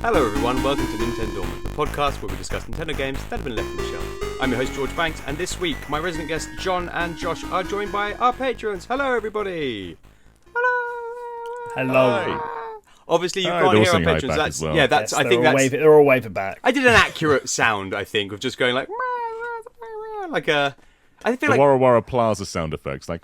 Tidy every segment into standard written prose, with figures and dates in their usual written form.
Hello everyone, welcome to NintenDormant, the podcast where we discuss Nintendo games that have been left on the shelf. I'm your host George Banks, and this week my resident guests John and Josh are joined by our patrons. Hello everybody! Hello. Obviously you can't hear our patrons. That's well. Yeah, that's. Yes, I think that's. They're all waving back. I did an accurate sound, I think, of just going like a. I feel the like Wara Wara Plaza sound effects, like.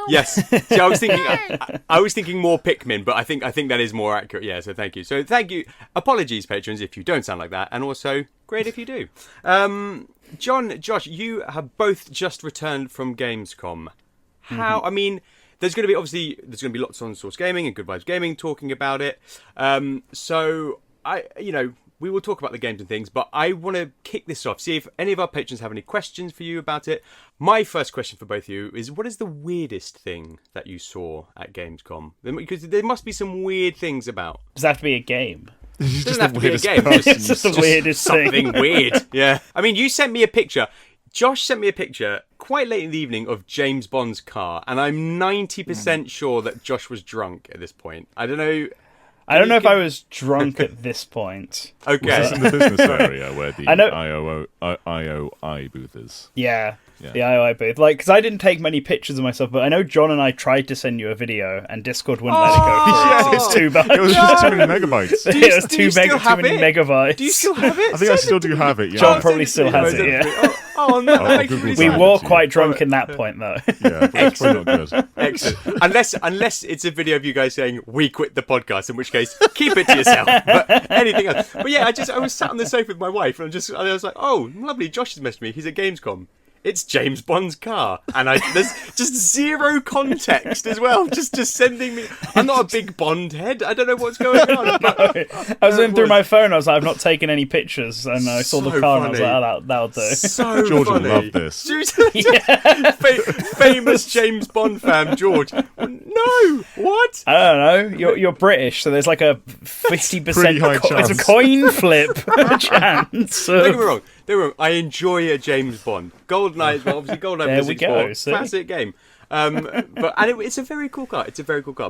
Yes. See, I was thinking more Pikmin, but I think that is more accurate. Yeah, so thank you. So thank you. Apologies, patrons, if you don't sound like that, and also great if you do. John, Josh, you have both just returned from Gamescom. How? I mean, there's going to be lots on Source Gaming and Good Vibes Gaming talking about it. So we will talk about the games and things, but I want to kick this off, see if any of our patrons have any questions for you about it. My first question for both of you is, what is the weirdest thing that you saw at Gamescom? Because there must be some weird things about. Does that have to be a game? It doesn't have to be a game. It's just the weirdest thing. Something weird. Yeah. I mean, you sent me a picture. Josh sent me a picture quite late in the evening of James Bond's car, and I'm 90% sure that Josh was drunk at this point. I don't know. I don't know if I was drunk at this point. Okay. Was this in the business area where the IOI booth is? Yeah. The IOI booth. Because I didn't take many pictures of myself, but I know John and I tried to send you a video, and Discord wouldn't let it go through. It was too bad. It was just too many megabytes. It was too many megabytes. Do you still have it? I think I still do have it, yeah. John probably still has it, yeah. Oh no! We were quite drunk in that point, though. Yeah, that's probably not good. Excellent. Unless it's a video of you guys saying we quit the podcast, in which case keep it to yourself. But anything else. But yeah, I was sat on the sofa with my wife, and I was like, oh, lovely. Josh has messaged me. He's at Gamescom. It's James Bond's car, and there's just zero context as well. Just sending me. I'm not a big Bond head. I don't know what's going on. But I was going through my phone. I was like, I've not taken any pictures, and I saw the car, and I was like, oh, that'll do. So George funny. will love this. Famous James Bond fan George. No, what? I don't know. You're British, so there's like a 50% chance. a coin flip chance. Don't get me wrong. I enjoy a James Bond. GoldenEye is obviously GoldenEye. There we go. Classic game. It's a very cool car.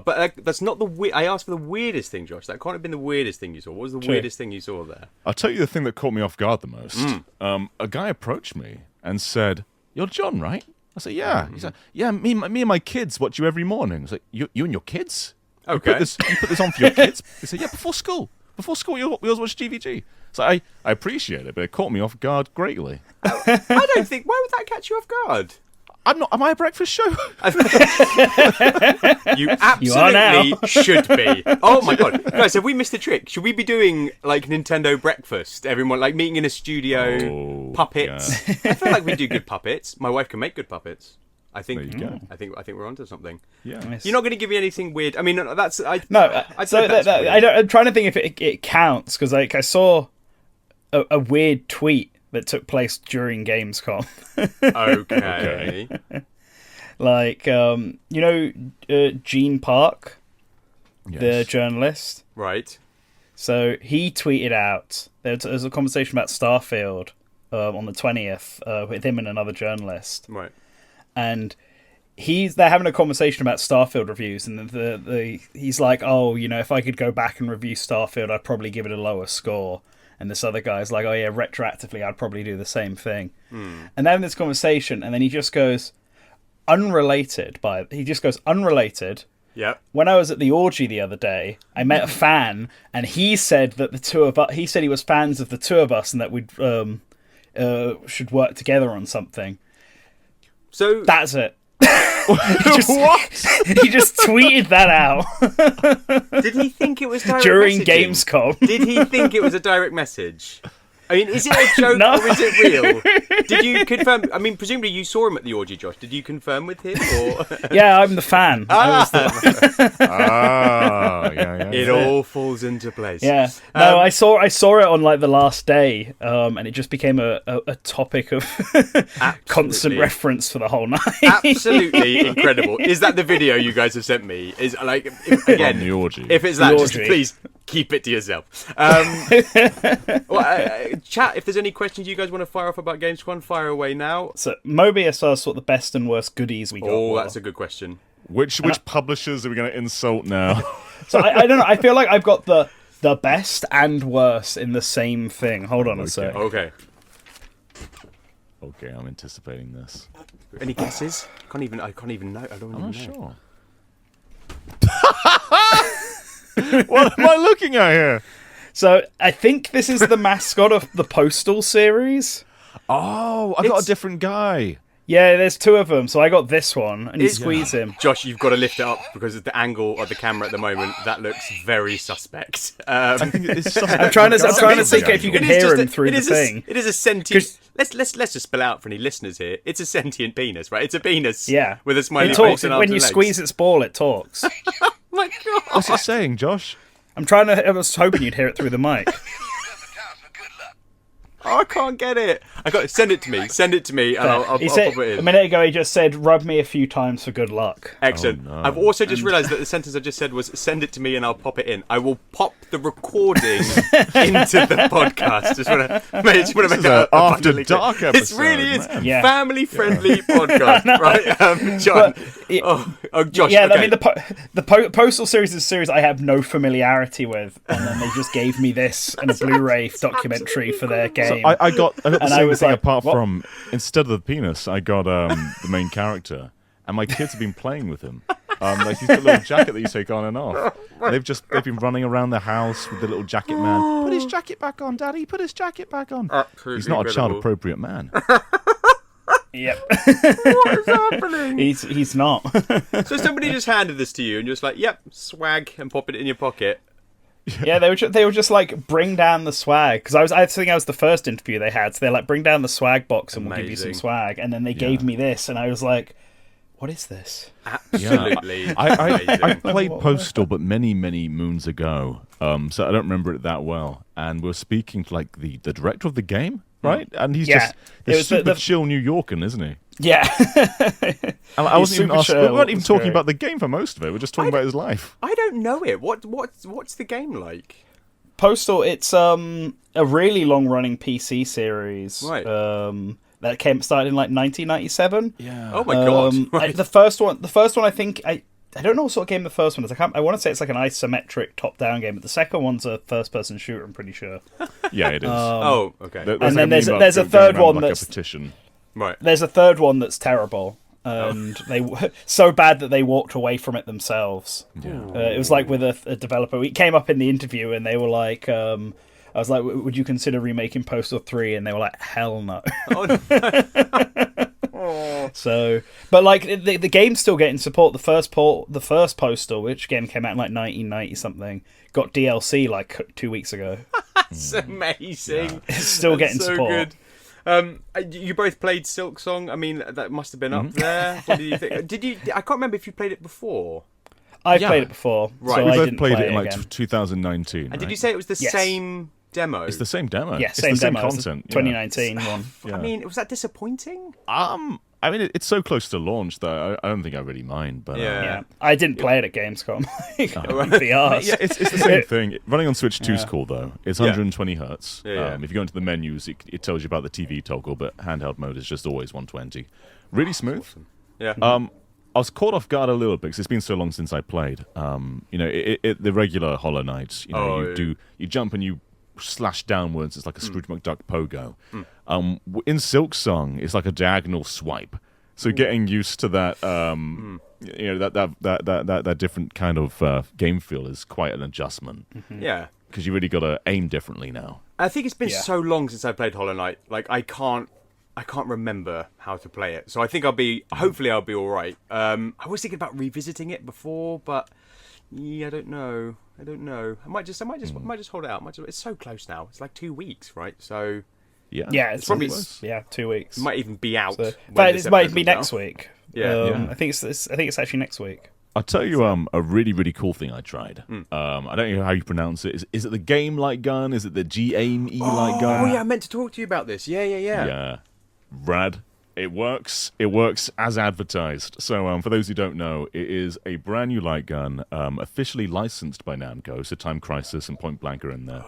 But that's not the. I asked for the weirdest thing, Josh. That can't have been the weirdest thing you saw. What was the weirdest thing you saw there? I'll tell you the thing that caught me off guard the most. A guy approached me and said, "You're John, right?" I said, "Yeah." He said, "Yeah, me and my kids watch you every morning." I was like, "You and your kids? Okay. You put this on for your kids?" He said, "Yeah, before school. Before school, we always watch GVG." So I appreciate it, but it caught me off guard greatly. I don't think. Why would that catch you off guard? I'm not. Am I a breakfast show? You absolutely should be. Oh my god, guys! Have we missed a trick? Should we be doing like Nintendo breakfast? Everyone like meeting in a studio, puppets. Yeah. I feel like we do good puppets. My wife can make good puppets. I think we're onto something. Yeah. Nice. You're not going to give me anything weird. I mean, that's I'm trying to think if it counts, because like I saw a weird tweet that took place during Gamescom. Okay. Like Gene Park, the journalist, right? So he tweeted out there was a conversation about Starfield on the 20th with him and another journalist, right? And they're having a conversation about Starfield reviews, and he's like, oh, if I could go back and review Starfield, I'd probably give it a lower score. And this other guy's like, oh yeah, retroactively, I'd probably do the same thing. And they're having this conversation, and then he just goes, unrelated. Yep. When I was at the orgy the other day, I met a fan, and he said that he said he was fans of the two of us, and that we'd should work together on something. So that's it. What? He just tweeted that out. Did he think it was direct during messaging? Gamescom? Did he think it was a direct message? I mean, is it a joke or is it real? Did you confirm? I mean, presumably you saw him at the orgy, Josh. Did you confirm with him? Or? Yeah, I'm the fan. It all falls into place. Yeah. No, I saw it on like the last day, and it just became a topic of constant reference for the whole night. Absolutely incredible. Is that the video you guys have sent me? Is like again the orgy. If it's that, just please keep it to yourself. Chat, if there's any questions you guys want to fire off about Gamescom, fire away now. So, Mobius asked what the best and worst goodies we got were. That's a good question. Which publishers are we going to insult now? So I don't know. I feel like I've got the the best and worst in the same thing. Hold on a sec. Okay. Okay, I'm anticipating this. Any guesses? I can't even know. I don't I'm even not know. sure. What am I looking at here? So I think this is the mascot of the Postal series. Oh, I got a different guy. Yeah, there's two of them. So I got this one, and you squeeze him. Josh, you've got to lift it up because of the angle of the camera at the moment. That looks very suspect. I think it's I'm trying to think if you can hear him through the thing. It is a sentient. Let's just spell out for any listeners here. It's a sentient penis, right? It's a penis. Yeah, with a smiley it face talks and arms when and you legs. squeeze its ball. It talks. My God. What's it saying, Josh? I was hoping you'd hear it through the mic. Oh, I can't get it. Send it to me, and I'll pop it in. A minute ago, he just said, "Rub me a few times for good luck." Excellent. Oh, no. I've also just realised that the sentence I just said was "send it to me and I'll pop it in." I will pop the recording into the podcast. Just want to make it After abundantly clear. Dark This episode, really is man. family-friendly podcast, right? John. Josh. Yeah, okay. I mean the Postal series is a series I have no familiarity with, and then they just gave me this and a Blu-ray documentary for their game. So I got the And I same was thing like, apart what? from, instead of the penis, I got the main character. And my kids have been playing with him. Like he's got a little jacket that you take on and off. They've been running around the house with the little jacket man. Put his jacket back on, Daddy. Put his jacket back on. Absolutely He's not a incredible. child-appropriate man. Yep. What is happening? He's not. So somebody just handed this to you, and you're just like, "Yep, swag," and pop it in your pocket. Yeah, they were just like, bring down the swag, because I think I was the first interview they had. So they're like, bring down the swag box and we'll give you some Amazing. swag. And then they gave me this, and I was like, what is this? Absolutely. I amazing. played Postal, but many, many moons ago. So I don't remember it that well. And we're speaking to like the director of the game, right? And he's just It was super the chill New Yorker, isn't he? Yeah. I wasn't even super asking. We chill, weren't even it's talking great. about the game for most of it. We're just talking about his life. I don't know it. What's the game like? Postal, it's a really long running PC series. Right. That started in like 1997. Yeah. Oh my God! Right. The first one, I think I don't know what sort of game the first one is. I want to say it's like an isometric top-down game, but the second one's a first-person shooter. I'm pretty sure. Yeah, it is. Oh, okay. And then there's a third one that's a petition. Right. There's a third one that's terrible, and they so bad that they walked away from it themselves. Yeah. It was like with a developer. It came up in the interview, and they were like, I was like, would you consider remaking Postal 3? And they were like, hell no. Oh, no. So, but like the game's still getting support. The first Postal, which game came out in like 1990 something, got DLC like 2 weeks ago. That's amazing. It's still getting so support. Good. You both played Silk Song. I mean, that must have been up there. What did you think? I can't remember if you played it before. I've played it before. Right. So We I both didn't played play it in like again. 2019. And right? did you say it was the Yes. same demo? It's the same demo. Yeah, It's same the same demo. It's the content. 2019 one. Yeah. I mean, was that disappointing? I mean, it's so close to launch that I don't think I really mind. But Yeah. Yeah, I didn't play it at Gamescom. The arse. yeah, it's the same thing. Running on Switch 2 is cool though. It's Yeah. 120 hertz. Yeah. If you go into the menus, it tells you about the TV toggle, but handheld mode is just always 120. Really smooth. Yeah. I was caught off guard a little bit because it's been so long since I played. The regular Hollow Knight, you jump and you slash downwards. It's like a Scrooge McDuck pogo. In Silk Song, it's like a diagonal swipe. So getting used to that, that different kind of game feel is quite an adjustment. Yeah. Because you really got to aim differently now. I think it's been Yeah. so long since I played Hollow Knight. Like, I can't remember how to play it. So I think hopefully I'll be all right. I was thinking about revisiting it before, but yeah, I don't know. I might just hold it out. It's so close now. It's like 2 weeks, right? So Yeah, it's probably- probably 2 weeks. it might even be out. So, when but this it might episode be comes next out. week. Yeah. I think it's actually next week. I'll tell you a really, really cool thing I tried. I don't know how you pronounce it. Is it the game light gun? Is it the GAME light gun? Oh yeah, I meant to talk to you about this. Yeah. Yeah. Rad. It works. It works as advertised. So for those who don't know, it is a brand new light gun, officially licensed by Namco. So Time Crisis and Point Blank are in there.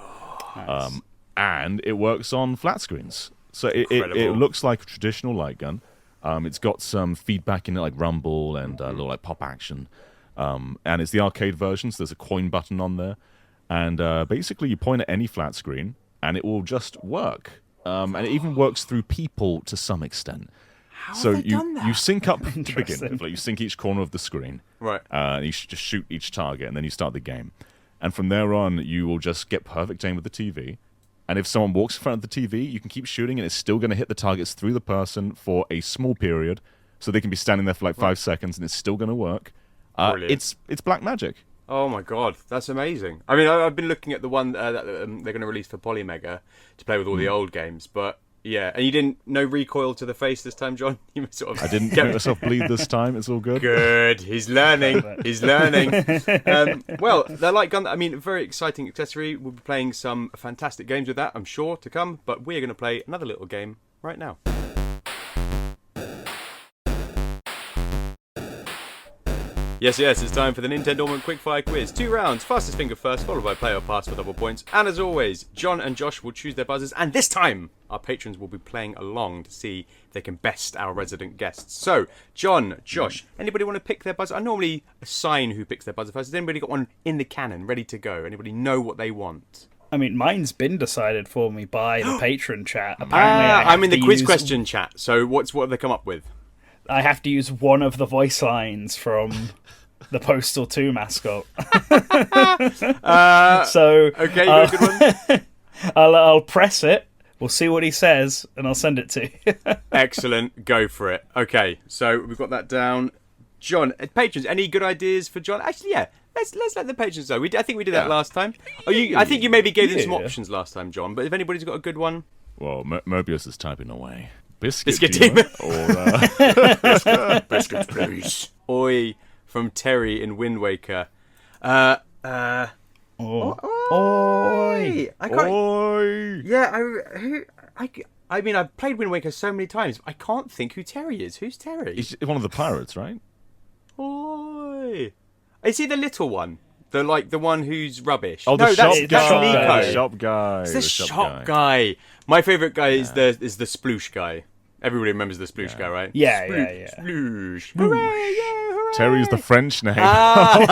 Nice. And it works on flat screens. So it Incredible. looks like a traditional light gun. It's got some feedback in it, like rumble and a little like pop action. And it's the arcade version, so there's a coin button on there. and basically you point at any flat screen, and it will just work. And it even works through people to some extent. How So have they done that? you sync up to begin Interesting. with. Like you sync each corner of the screen. Right. And you just shoot each target, and then you start the game. And from there on, you will just get perfect aim with the TV. And if someone walks in front of the TV, you can keep shooting, and it's still going to hit the targets through the person for a small period. So they can be standing there for like 5 seconds, and it's still going to work. Brilliant. It's black magic. Oh my god, that's amazing. I mean, I've been looking at the one that they're going to release for Polymega to play with all the old games, but yeah, and you didn't no recoil to the face this time, John. You sort of I didn't make myself bleed this time. It's all good. Good. He's learning. He's learning. Well, they're like gun. I mean, very exciting accessory. We'll be playing some fantastic games with that, I'm sure, to come. But we're going to play another little game right now. Yes, it's time for the NintenDormant Quickfire quiz. 2 rounds, fastest finger first, followed by play or pass for double points. And as always, John and Josh will choose their buzzers, and this time our patrons will be playing along to see if they can best our resident guests. So, John, Josh, anybody want to pick their buzzer? I normally assign who picks their buzzer first. Has anybody got one in the cannon, ready to go? Anybody know what they want? I mean, mine's been decided for me by the patron chat. Apparently, I have I'm in the to quiz use- question chat, so what have they come up with? I have to use one of the voice lines from the Postal 2 mascot. So Okay, you got a good one? I'll press it. We'll see what he says, and I'll send it to you. Excellent, go for it. Okay, so we've got that down. John, patrons, any good ideas for John? Actually, yeah, let's let the patrons know. I think we did that last time. I think you maybe gave them some Yeah. options last time, John. But if anybody's got a good one, Well, Mobius is typing away. Biscuit Team. Team. Or, biscuit please. Oi from Terry in Wind Waker. Oi. I can't. Oi! Yeah, I mean, I've played Wind Waker so many times. I can't think who Terry is. Who's Terry? He's one of the pirates, right? Oi. Is he the little one? The one who's rubbish? Oh, no, the that's shop guy. Nico. The shop guy. It's the shop guy. My favourite guy is the sploosh guy. Everybody remembers the sploosh guy, right? Yeah. Sploosh. Hooray, yeah, hooray. Terry's the French name. Okay, right.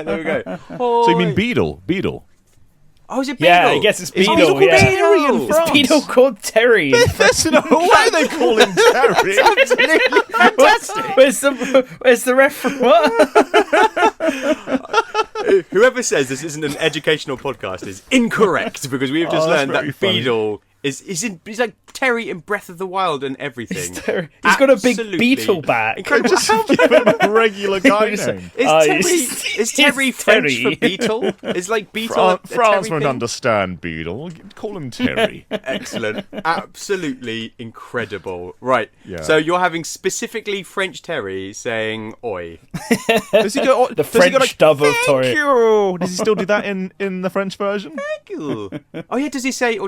There we go. So you mean Beetle? Beetle. Oh, is it Beetle? Yeah, I guess it's Is Beetle. called Yeah. Terry in It's France? Beetle called Terry. There's no way they call him Terry. Absolutely fantastic. Where's the reference? What? Whoever says this isn't an educational podcast is incorrect, because we've just that's learned very that funny. Beetle he's like Terry in Breath of the Wild and everything. He's got a big Absolutely beetle back. incredible. Just give him a regular guy name. Is Terry he's French Terry. for beetle? Is like beetle a France Terry won't thing? understand Beetle. Call him Terry. Excellent. Absolutely incredible. Right. Yeah. So you're having specifically French Terry saying oi. Does he go? The French dove of Terry. you. Does he still do that in the French version? Thank you. Oh yeah, does he say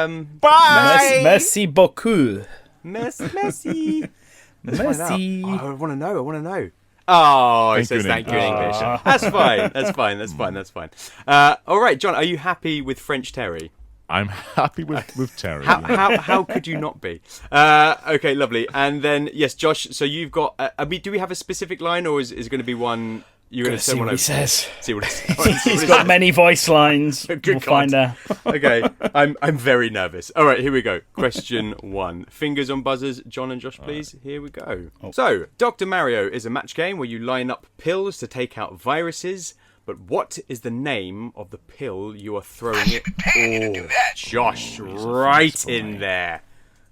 Bye. Merci beaucoup. Merci. Merci. Oh, I want to know. Oh, he Thank you says in thank you in English. English. That's fine. All right, John, are you happy with French Terry? I'm happy with Terry. How could you not be? Okay, lovely. And then yes, Josh. So you've got. Do we have a specific line, or is it going to be one? You're going to See send one what over? he says. See what he says. He's got many voice lines. Good We'll God. find out. Okay, I'm very nervous. All right, here we go. Question 1. Fingers on buzzers, John and Josh, please. Here we go. So, Dr. Mario is a match game where you line up pills to take out viruses. But what is the name of the pill you are throwing it? Oh, Josh, right in there.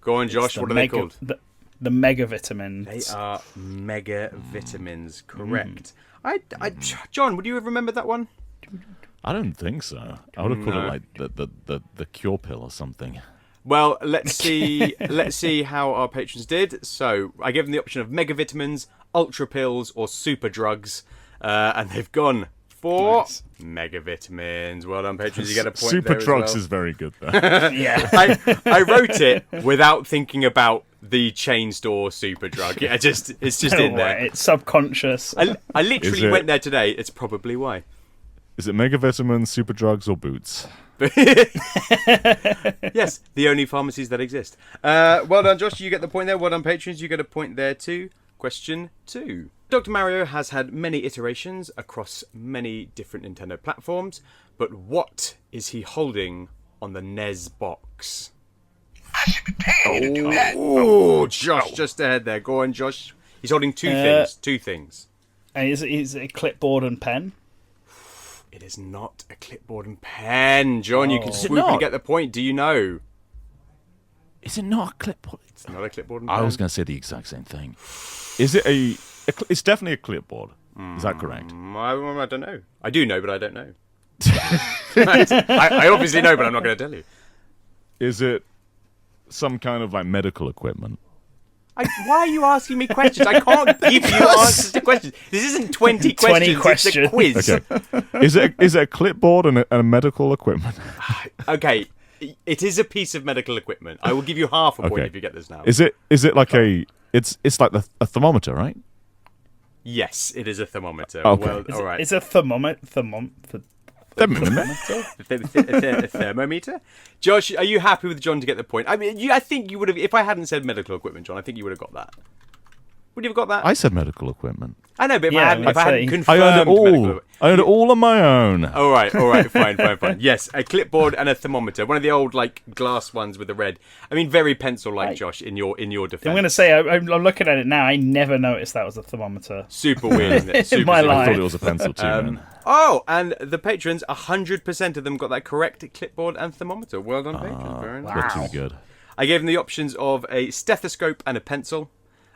Go on, Josh. What are they called? The mega vitamins. They are mega vitamins. Correct. John, would you have remembered that one? I don't think so. I would have called it like the cure pill or something. Well, let's see. Let's see how our patrons did. So I gave them the option of mega vitamins, ultra pills, or super drugs, and they've gone for mega vitamins. Well done, patrons. You get a point. Super there as drugs well. is very good though. Yeah. I wrote it without thinking about the chain store super drug. It's just in there. It's subconscious. I literally went there today. It's probably why. Is it mega vitamins, super drugs, or boots? Yes, the only pharmacies that exist. Well done, Josh. You get the point there. Well done, patrons. You get a point there too. Question 2. Dr. Mario has had many iterations across many different Nintendo platforms, but what is he holding on the NES box? Oh, Josh, just ahead there. Go on, Josh. He's holding two things. Two things. And is it a clipboard and pen? It is not a clipboard and pen. John, you can swoop and get the point. Do you know? Is it not a clipboard? It's not a clipboard and pen. I was going to say the exact same thing. Is it a it's definitely a clipboard. Is that correct? I don't know. I do know, but I don't know. I obviously know, but I'm not going to tell you. Is it some kind of like medical equipment? Why are you asking me questions? I can't give you answers to questions. This isn't 20 questions. 20 questions. It's a quiz. Okay. Is it a clipboard and a medical equipment? Okay. It is a piece of medical equipment. I will give you half a point if you get this now. Is it like it's like a thermometer, right? Yes, it is a thermometer. Okay. Well, all right. It's a thermometer. Thermometer? Josh, are you happy with John to get the point? I mean, I think you would have, if I hadn't said medical equipment, John, I think you would have got that. Would you have got that? I said medical equipment. I know, but if I hadn't confirmed I earned it all. medical equipment. I earned it all on my own. All right, fine. Yes, a clipboard and a thermometer. One of the old like glass ones with the red. I mean, very pencil-like, Josh. In your defense, I'm going to say I'm looking at it now. I never noticed that was a thermometer. Super weird, isn't it? In my I life. thought it was a pencil too. Man. Oh, and the patrons, 100% of them got that correct clipboard and thermometer. Well done, patrons. Very nice. Not too good. I gave them the options of a stethoscope and a pencil,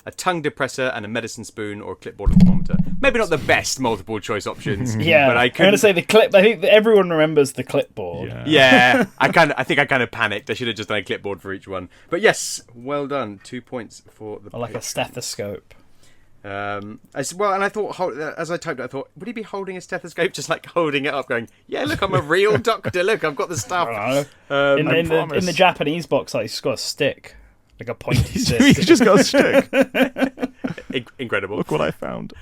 a tongue depressor and a medicine spoon, or a clipboard and thermometer. Maybe not the best multiple choice options. Yeah, but I'm going to say the clip. I think that everyone remembers the clipboard. Yeah, I think I kind of panicked. I should have just done a clipboard for each one. But yes, well done. 2 points for the. Or like a stethoscope. As well, and I thought, as I typed it, I thought, would he be holding a stethoscope, just like holding it up, going, "Yeah, look, I'm a real doctor. Look, I've got the stuff." In the Japanese box, he's got a stick, like a pointy stick. He's just got a stick. Incredible. Look what I found.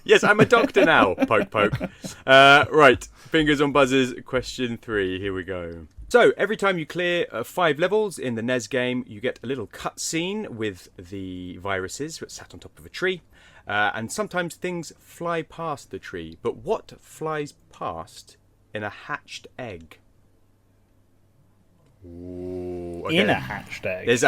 Yes, I'm a doctor now. Poke, poke. Right, fingers on buzzers. Question 3. Here we go. So, every time you clear 5 levels in the NES game, you get a little cutscene with the viruses sat on top of a tree. And sometimes things fly past the tree. But what flies past in a hatched egg? Ooh, okay. In a hatched egg? It's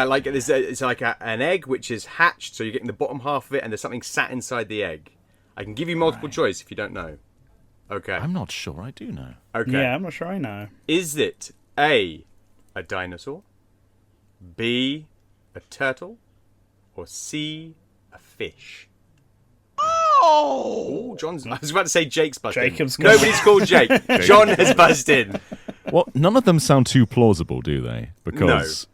like an egg which is hatched, so you're getting the bottom half of it, and there's something sat inside the egg. I can give you multiple choice if you don't know. Okay. I'm not sure I do know. Okay. Yeah, I'm not sure I know. Is it A, a dinosaur, B, a turtle, or C, a fish? Oh, John's. I was about to say Jake's buzzed Jacob's in. Nobody's called Jake. John has buzzed in. Well, none of them sound too plausible, do they? Because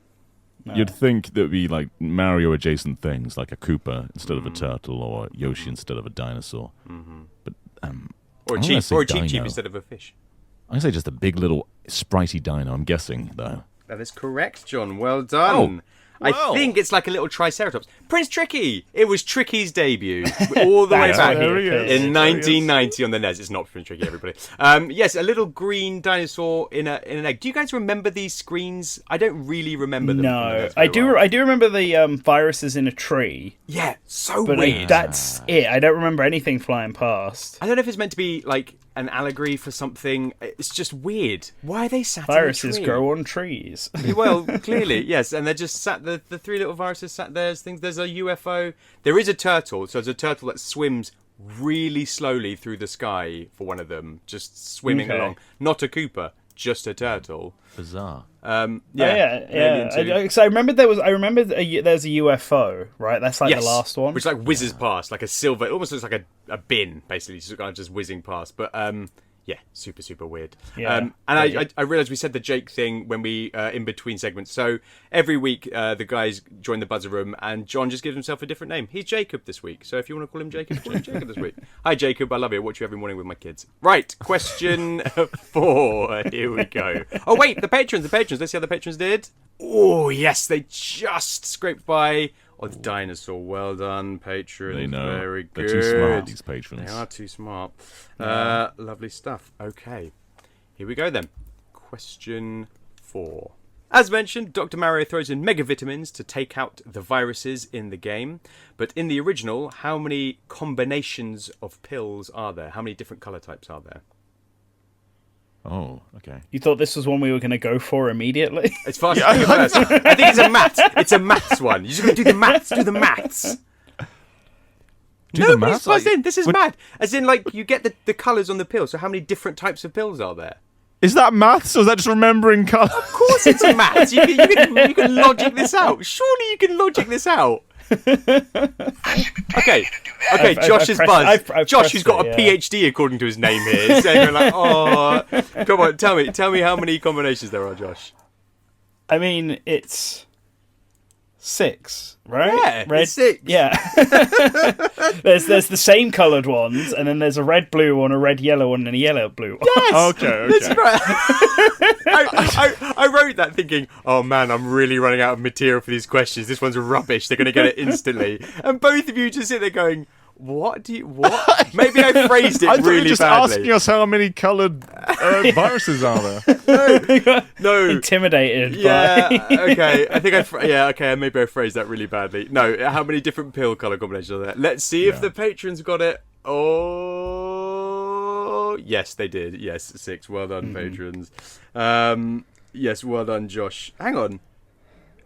you'd think that would be like Mario adjacent things, like a Koopa instead of a turtle, or Yoshi instead of a dinosaur. But or a cheap instead of a fish. I'm gonna say just a big little spritey dino. I'm guessing though. That is correct, John. Well done. I think it's like a little Triceratops. Prince Tricky! It was Tricky's debut all the way back in 1990 on the NES. It's not Prince Tricky, everybody. Yes, a little green dinosaur in an egg. Do you guys remember these screens? I don't really remember them. No, I do remember the viruses in a tree. Yeah, so but weird. That's it. I don't remember anything flying past. I don't know if it's meant to be like an allegory for something. It's just weird. Why are they sat Viruses in a tree? grow on trees. Well, clearly, yes. And they're just sat, the 3 little viruses sat there. There's a UFO. There is a turtle. So there's a turtle that swims really slowly through the sky for one of them. Just swimming along. Not a Koopa, just a turtle. Bizarre. Yeah. So I remember there's a UFO, right? That's like the last one, which like whizzes past, like a silver. It almost looks like a bin, basically, just whizzing past. But yeah, super, super weird. Yeah. And I realised we said the Jake thing when we in between segments. So every week the guys join the buzzer room, and John just gives himself a different name. He's Jacob this week. So if you want to call him Jacob, call him Jacob this week. Hi Jacob, I love you. I watch you every morning with my kids. Right, question 4. Here we go. Oh wait, the patrons. Let's see how the patrons did. Oh yes, they just scraped by. Oh, the dinosaur. Well done, patrons. They know. Very good. They're too smart, these patrons. They are too smart. Lovely stuff. Okay. Here we go then. Question 4. As mentioned, Dr. Mario throws in mega vitamins to take out the viruses in the game. But in the original, how many combinations of pills are there? How many different colour types are there? Oh, okay. You thought this was one we were going to go for immediately? It's fast as finger first. I think it's a maths. It's a maths one. You're just going to do the maths. Do the maths. Nobody's buzzed in. This is mad. As in, like, you get the colours on the pill. So how many different types of pills are there? Is that maths or is that just remembering colours? Of course it's maths. You can logic this out. Surely you can logic this out. Okay, Josh is buzzed. Josh, who's got a PhD according to his name here, is saying like, "Oh, come on, tell me how many combinations there are, Josh." I mean, it's 6, right? Yeah, it's 6. Yeah. there's the same coloured ones, and then there's a red blue one, a red yellow one, and a yellow blue one. Yes. Okay. That's right. I wrote that thinking, oh man, I'm really running out of material for these questions. This one's rubbish. They're going to get it instantly. And both of you just sit there going, what? Maybe I phrased it I thought you were really just badly. asking us how many coloured viruses are there. No. Intimidated. Yeah. By... Okay. I think maybe I phrased that really badly. No. How many different pill colour combinations are there? Let's see if the patrons got it. Oh, yes, they did. Yes, 6. Well done, patrons. Yes, well done, Josh. Hang on.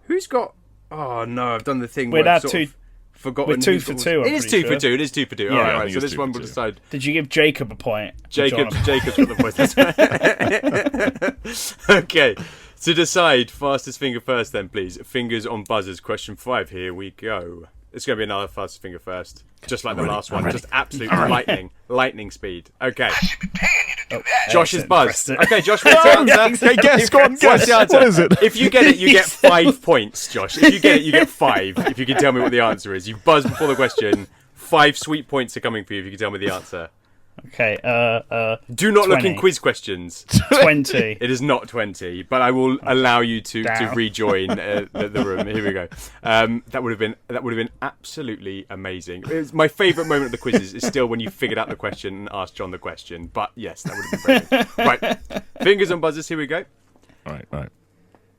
Who's got? Oh no, I've done the thing. We're where I've at sort of forgotten. We're 2 for 2. It is 2 for 2. It is 2 for 2. Yeah, All I right. think So it's this 2 one for will 2. decide. Did you give Jacob a point? Jacob's got the point. Okay. To decide, fastest finger first, then please. Fingers on buzzers. Question 5. Here we go. It's going to be another fastest finger first, just like the last one. Just absolute lightning speed. Okay. Josh is buzzed. Okay, Josh, what's the answer? Okay, guess. Go on, What's guess. the answer? What is it? If you get it, you get 5 points, Josh. If you get it, you get 5. If you can tell me what the answer is. You buzzed before the question. 5 sweet points are coming for you if you can tell me the answer. Okay, Do not 20. look in quiz questions. 20. It is not 20, but I will allow you to rejoin the room. Here we go. That would have been absolutely amazing. It was my favourite moment of the quizzes is still when you figured out the question and asked John the question. But yes, that would have been brilliant. Right, fingers on buzzers. Here we go. Right.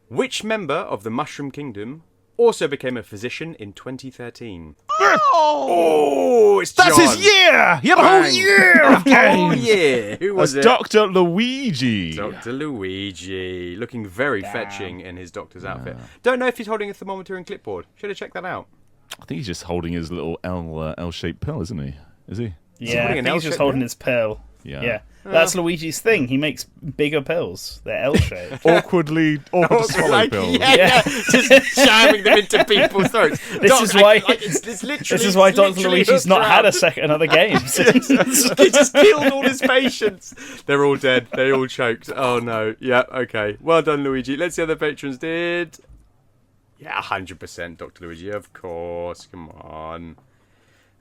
Which member of the Mushroom Kingdom also became a physician in 2013? Oh, it's John. that's his year. He had a whole year of games. Oh yeah, who was That's it? Dr. Luigi. Dr. Luigi, looking very fetching in his doctor's outfit. Don't know if he's holding a thermometer and clipboard. Should have checked that out. I think he's just holding his little L-shaped pill, isn't he? Is he? Yeah, I think he's just holding his pill. Yeah. That's Luigi's thing. He makes bigger pills. They're L-shaped. Awkward to swallow pills. Yeah. Just jamming them into people's throats. This is why Dr. Dr. Luigi's not had another game since. He just killed all his patients. They're all dead. They all choked. Oh no. Yeah. Okay. Well done, Luigi. Let's see how the patrons did. Yeah, 100%, Dr. Luigi. Of course. Come on.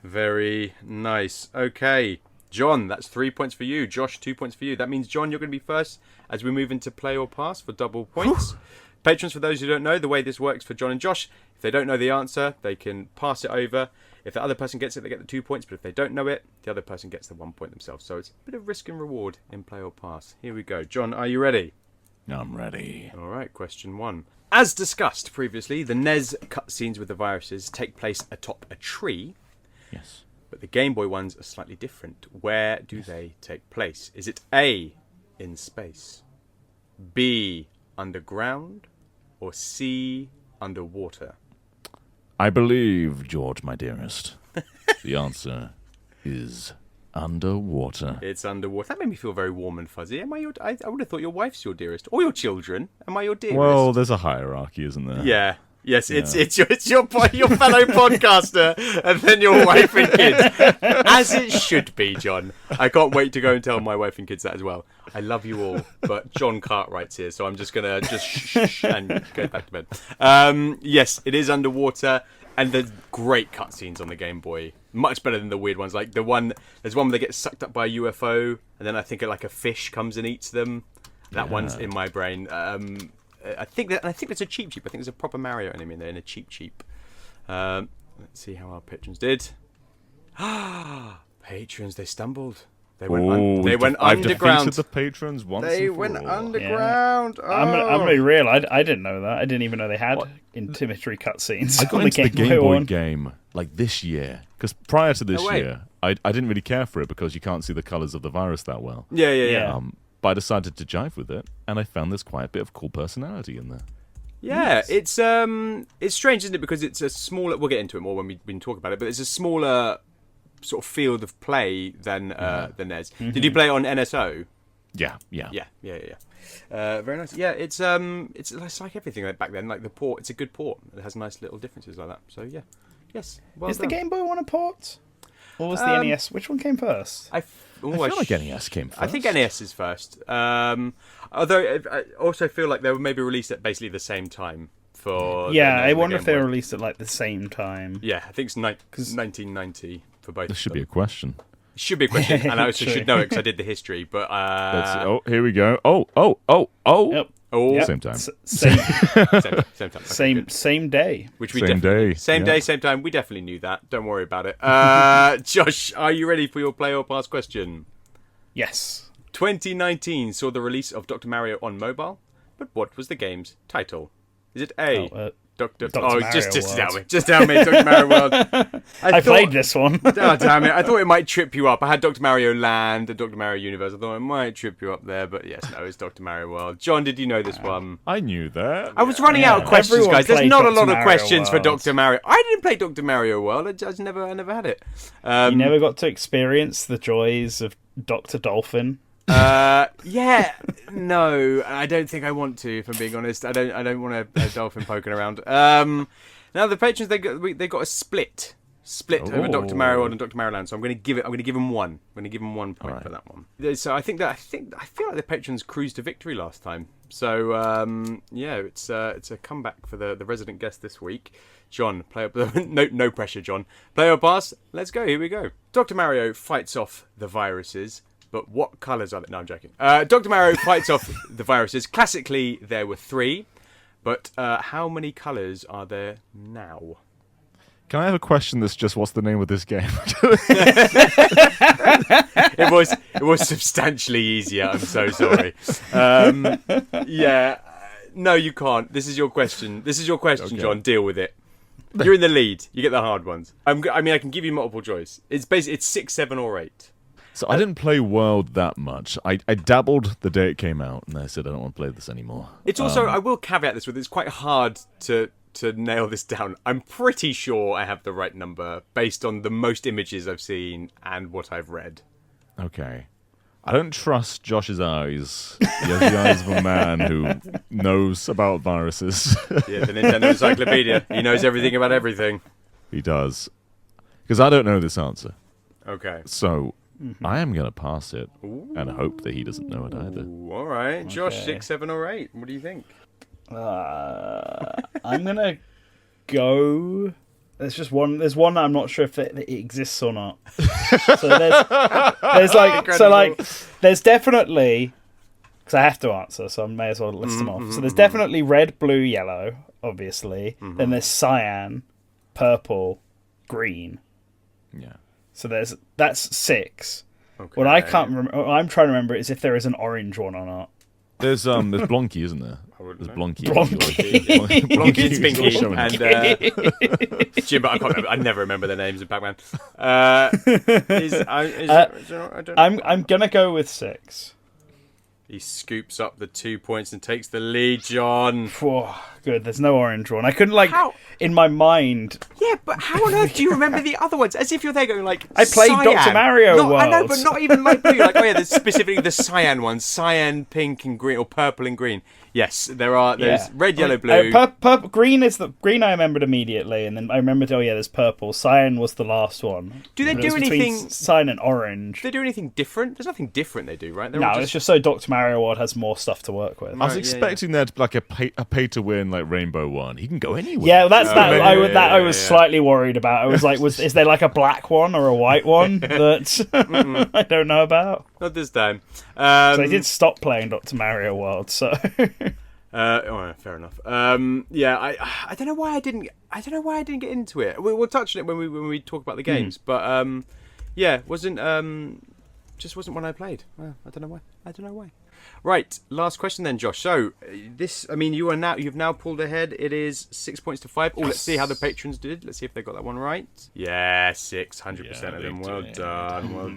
Very nice. Okay. John, that's 3 points for you. Josh, 2 points for you. That means, John, you're going to be first as we move into play or pass for double points. Patrons, for those who don't know, the way this works for John and Josh, if they don't know the answer, they can pass it over. If the other person gets it, they get the 2 points. But if they don't know it, the other person gets the 1 point themselves. So it's a bit of risk and reward in play or pass. Here we go. John, are you ready? I'm ready. All right, question 1. As discussed previously, the NES cutscenes with the viruses take place atop a tree. Yes. But the Game Boy ones are slightly different. Where do they take place? Is it A, in space, B, underground, or C, underwater? I believe, George, my dearest, the answer is underwater. It's underwater. That made me feel very warm and fuzzy. I would have thought your wife's your dearest, or your children. Am I your dearest? Well, there's a hierarchy, isn't there? Yeah. Yes, it's your fellow podcaster, and then your wife and kids, as it should be, John. I can't wait to go and tell my wife and kids that as well. I love you all, but John Cartwright's here, so I'm just gonna shh and go back to bed. Yes, it is underwater, and there's great cutscenes on the Game Boy, much better than the weird ones. Like there's one where they get sucked up by a UFO, and then I think like a fish comes and eats them. That one's in my brain. I think it's a cheap. I think there's a proper Mario enemy in there in a cheap. Let's see how our patrons did. Patrons, they stumbled. They went I've underground. defeated the patrons once. They and for went all. underground. Oh. I'm gonna be real. I didn't know that. I didn't even know they had intimatory cutscenes. I got on into the Game Boy one. game like this year because prior to this Oh, wait. year, I didn't really care for it because you can't see the colors of the virus that well. Yeah. But I decided to jive with it, and I found there's quite a bit of cool personality in there. Yeah, it's strange, isn't it? Because it's a smaller. We'll get into it more when we talk about it. But it's a smaller sort of field of play than NES. Did you play it on NSO? Yeah. Very nice. Yeah, it's like everything like back then. Like the port, it's a good port. It has nice little differences like that. So yeah, yes. Well Is done. the Game Boy one a port? Or was the NES? Which one came first? I feel like NES came first. I think NES is first. Although I also feel like they were maybe released at basically the same time. I wonder if they were released at like the same time. Yeah, I think it's 1990 for both. This should be a question. It should be a question, and I also should know it because I did the history. But here we go. Oh. Yep. Oh, Same time. Same same time. Okay, same day. Which we Same definitely day. Same Yeah. day, same time. We definitely knew that. Don't worry about it. Josh, are you ready for your play or pass question? Yes. 2019 saw the release of Dr. Mario on mobile, but what was the game's title? Is it A? Dr. Mario just World. Just tell me, Dr. Mario World. I played this one. Oh, damn it. I thought it might trip you up. I had Dr. Mario Land and Dr. Mario Universe. I thought it might trip you up there, but yes, no, it's Dr. Mario World. John, did you know this one? I knew that. I was running out of questions, Everyone guys. There's played not a Dr. lot of Mario questions for World. Dr. Mario. I didn't play Dr. Mario World. I never had it. You never got to experience the joys of Dr. Dolphin. No, I don't think I want to. If I'm being honest, I don't want a dolphin poking around. Now the patrons they got a split over Dr. Mario World and Dr. Mario Land. So I'm going to give them one. I'm going to give them 1 point for that one. So I feel like the patrons cruised to victory last time. So it's a comeback for the resident guest this week. John, play up no pressure, John. Play or pass? Let's go. Here we go. Dr. Mario fights off the viruses. But what colours are they? No, I'm joking. Dr. Mario fights off the viruses. Classically, there were 3. But how many colours are there now? Can I have a question that's just what's the name of this game? It was substantially easier. I'm so sorry. No, you can't. This is your question. Okay. John. Deal with it. You're in the lead. You get the hard ones. I can give you multiple choice. It's 6, 7, or 8. So I didn't play World that much. I dabbled the day it came out, and I said I don't want to play this anymore. It's also, I will caveat this with, it's quite hard to nail this down. I'm pretty sure I have the right number based on the most images I've seen and what I've read. Okay. I don't trust Josh's eyes. He has the eyes of a man who knows about viruses. Yeah, the Nintendo Encyclopedia. He knows everything about everything. He does. Because I don't know this answer. Okay. So I am going to pass it and hope that he doesn't know it either. All right. Josh, 6, 7, or 8. What do you think? I'm going to go... There's one that I'm not sure if it exists or not. So there's definitely... Because I have to answer, so I may as well list them off. So there's definitely red, blue, yellow, obviously. Then there's cyan, purple, green. Yeah. So that's 6. Okay. What I can't remember, what I'm trying to remember is if there is an orange one or not. There's Blonky, isn't there? There's Blonky. Blonky and Spinky and Jim, but I can't remember. I never remember their names in Pac-Man. I'm gonna go with 6. He scoops up the 2 points and takes the lead, John. Whoa, good. There's no orange one. I couldn't in my mind. Yeah, but how on earth do you remember the other ones? As if you're there going like, I played cyan. Dr. Mario World. I know, but not even like blue. Like, there's specifically the cyan ones: cyan, pink, and green, or purple and green. Yes, there's red, yellow, blue. Purple, green is the green. I remembered immediately, and then I remembered. Oh yeah, there's purple. Cyan was the last one. Do they do anything? Cyan and orange. Do they do anything different? There's nothing different they do, right? It's just so Dr. Mario World has more stuff to work with. I was expecting there to be like a pay to win like Rainbow one. He can go anywhere. Yeah, that's I was slightly worried about. I was like, is there like a black one or a white one that I don't know about? Not this time. So I did stop playing Dr. Mario World. So. Fair enough. I don't know why I didn't get into it. We'll touch on it when we talk about the games. But wasn't just wasn't one I played. I don't know why. Right, last question then, Josh. So you've now pulled ahead. It is 6 points to 5. Oh, let's see how the patrons did. Let's see if they got that one right. Yeah, 600% of them. Well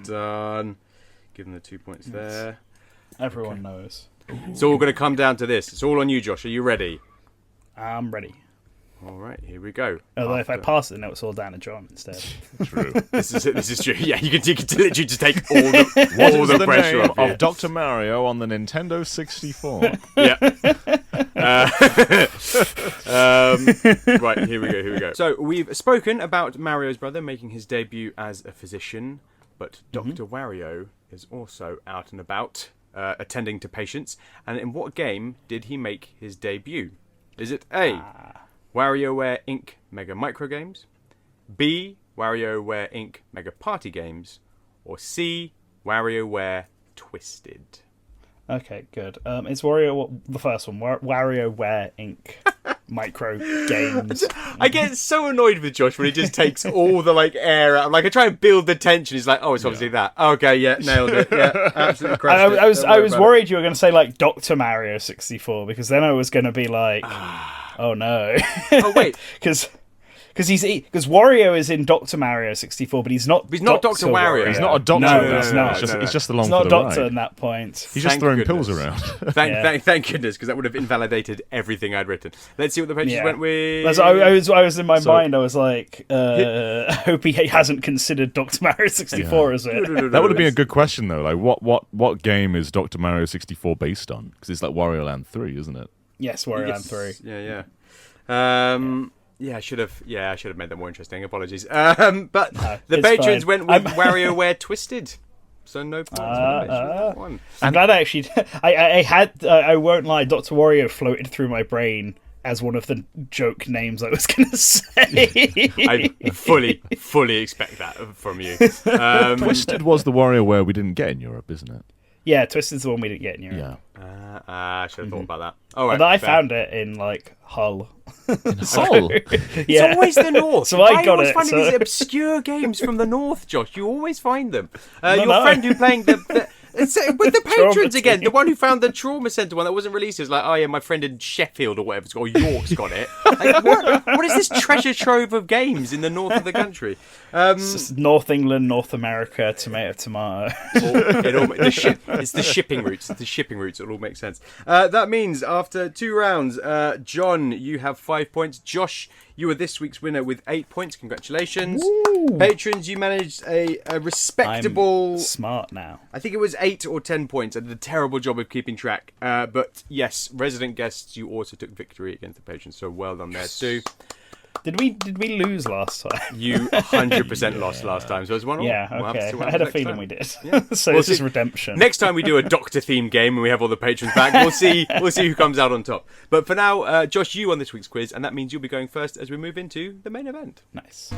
done. Give them the 2 points there. Everyone knows. It's all going to come down to this. It's all on you, Josh. Are you ready? I'm ready. All right, here we go. Although if I pass it, now it's all down to John instead. True. This is true. Yeah, you can literally just take all the pressure name off you. of Dr. Mario on the Nintendo 64. Yeah. Right, here we go. So we've spoken about Mario's brother making his debut as a physician, but Dr. Wario is also out and about, attending to patients. And in what game did he make his debut? Is it A, WarioWare Inc. Mega Micro Games, B, WarioWare Inc. Mega Party Games, or C, WarioWare Twisted? Okay, good. It's the first one, WarioWare Inc. Micro Games. I get so annoyed with Josh when he just takes all the air out. I try and build the tension. He's like, oh, it's obviously that. Okay, yeah, nailed it. Yeah, absolutely crushed it. I was worried you were going to say Dr. Mario 64, because then I was going to be like, oh no. Oh wait, because Wario is in Dr. Mario 64, but he's not. He's not Dr. Wario. He's not a doctor. No, he's not. It's just along He's for not the doctor ride. at that point. He's just throwing pills around. Thank goodness, because that would have invalidated everything I'd written. Let's see what the pages went with. I was in my mind. I was like, I hope he hasn't considered Dr. Mario 64 as it. That would have been a good question though. What game is Dr. Mario 64 based on? Because it's like Wario Land 3, isn't it? Yes, Wario Land 3. Yeah. I should have made that more interesting. Apologies. But the patrons went with WarioWare Twisted, so no points for the patrons. That one. I'm glad I actually. I won't lie. Dr. Wario floated through my brain as one of the joke names I was going to say. I fully expect that from you. Twisted was the WarioWare we didn't get in Europe, isn't it? Yeah, Twisted's the one we didn't get in Europe. Yeah. I should have thought about that. All right, and I found it in Hull. Hull? It's always the north. So I got always it. Find these obscure games from the north, Josh. You always find them. Your friend who playing with the patrons again, the one who found the trauma centre one that wasn't released, is like, oh yeah, my friend in Sheffield or whatever, or York's got it. What is this treasure trove of games in the north of the country? It's just North England, North America, tomato. It's the shipping routes. It's the shipping routes. It all makes sense. That means after 2 rounds, John, you have 5 points. Josh, you are this week's winner with 8 points. Congratulations. Woo! Patrons, you managed a respectable... I'm smart now. I think it was 8 or 10 points. I did a terrible job of keeping track. But yes, resident guests, you also took victory against the patrons. So well done there too. Did we lose last time? You 100% lost last time. So it was 1-1. Yeah, okay. I had a feeling we did. Yeah. So this is redemption. Next time we do a Doctor-themed game and we have all the patrons back, we'll see who comes out on top. But for now, Josh, you won this week's quiz, and that means you'll be going first as we move into the main event. Nice.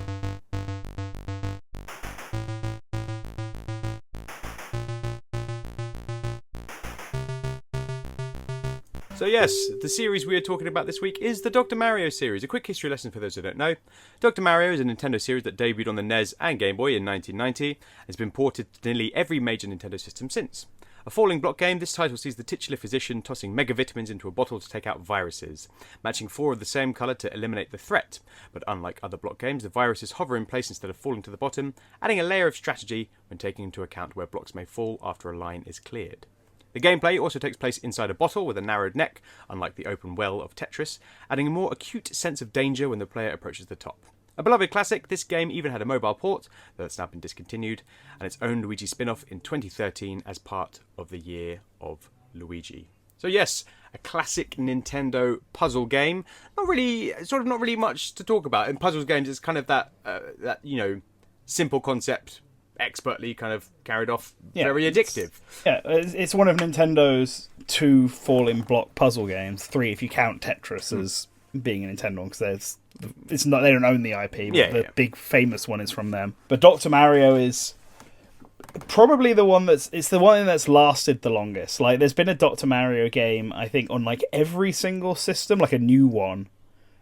So yes, the series we are talking about this week is the Dr. Mario series. A quick history lesson for those who don't know. Dr. Mario is a Nintendo series that debuted on the NES and Game Boy in 1990 and has been ported to nearly every major Nintendo system since. A falling block game, this title sees the titular physician tossing mega vitamins into a bottle to take out viruses, matching 4 of the same colour to eliminate the threat. But unlike other block games, the viruses hover in place instead of falling to the bottom, adding a layer of strategy when taking into account where blocks may fall after a line is cleared. The gameplay also takes place inside a bottle with a narrowed neck, unlike the open well of Tetris, adding a more acute sense of danger when the player approaches the top. A beloved classic, this game even had a mobile port, though it's now been discontinued, and its own Luigi spin-off in 2013 as part of the Year of Luigi. So yes, a classic Nintendo puzzle game. Not really much to talk about. In puzzles games, it's kind of that simple concept, expertly kind of carried off, very addictive. It's one of Nintendo's 2 falling block puzzle games, 3 if you count Tetris as being a Nintendo one, because they don't own the IP, but the big famous one is from them. But Dr. Mario is probably the one that's lasted the longest. Like, there's been a Dr. Mario game, I think, on like every single system, like a new one,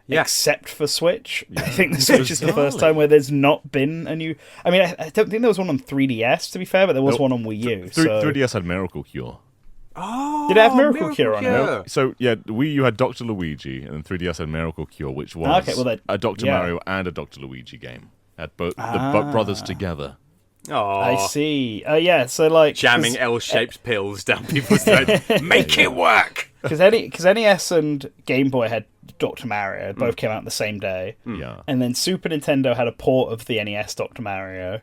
Yeah. except for Switch. I think the Switch is the first time where there's not been a new... I mean, I don't think there was one on 3DS, to be fair, but there was one on Wii U. 3DS had Miracle Cure. Oh, Did it have Miracle Cure on it? So, yeah, Wii U had Dr. Luigi, and then 3DS had Miracle Cure, which was a Dr. Mario and a Dr. Luigi game. Had both the brothers together. Oh, I see. Yeah, so like... Jamming L-shaped pills down people's throats. Make it work! Because NES and Game Boy had Dr. Mario. Both came out the same day. Yeah. And then Super Nintendo had a port of the NES Dr. Mario.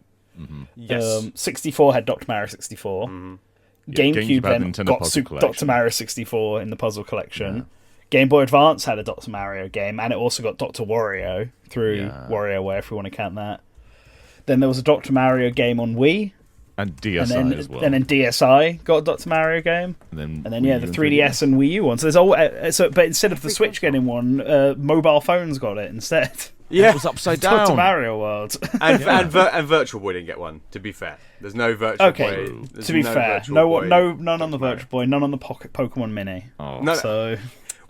Yes. 64 had Dr. Mario 64. GameCube then got Dr. Mario 64 in the puzzle collection. Yeah. Game Boy Advance had a Dr. Mario game, and it also got Dr. Wario through WarioWare, if we want to count that. Then there was a Dr. Mario game on Wii. And DSi as well. And then DSi got a Dr. Mario game. And then the 3DS and Wii U one. So there's but instead of the Switch getting one, mobile phones got it instead. Yeah, it was upside down. Dr. Mario World. and Virtual Boy didn't get one, to be fair. There's no Virtual Boy. To be fair. None on the Virtual Boy, none on the Pokemon Mini. Oh. No, so...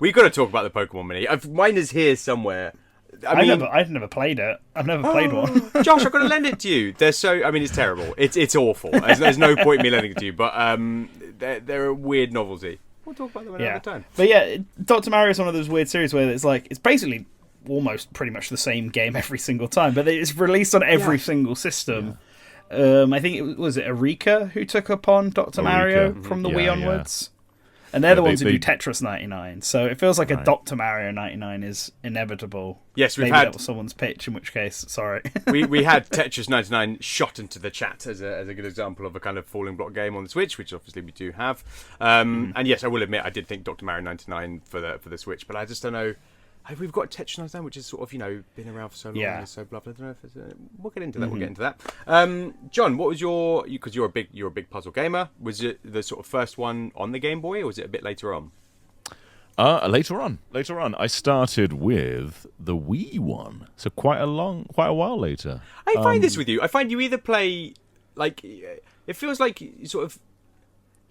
We've got to talk about the Pokemon Mini. Mine is here somewhere. I've never played it. I've never played one. Josh, I've got to lend it to you. They're so... I mean, it's terrible. It's awful. There's no point in me lending it to you, but they're a weird novelty. We'll talk about them another time. But yeah, Dr. Mario is one of those weird series where it's like... It's basically almost pretty much the same game every single time, but it's released on every single system. Yeah. I think it was Eureka who took upon Dr. Mario from the Wii onwards. And they're the ones who do Tetris 99, so it feels like a Dr. Mario 99 is inevitable. Yes, Maybe that was someone's pitch, in which case, sorry. we had Tetris 99 shot into the chat as a good example of a kind of falling block game on the Switch, which obviously we do have. And yes, I will admit I did think Dr. Mario 99 for the Switch, but I just don't know. We've got Tetris 99, which is sort of, been around for so long and is so beloved. I don't know if it's... we'll get into that. We'll get into that. John, what was your... Because you're a big puzzle gamer. Was it the sort of first one on the Game Boy, or was it a bit later on? Later on. I started with the Wii one, so quite a while later. I find this with you. I find you either play... Like, it feels like you sort of...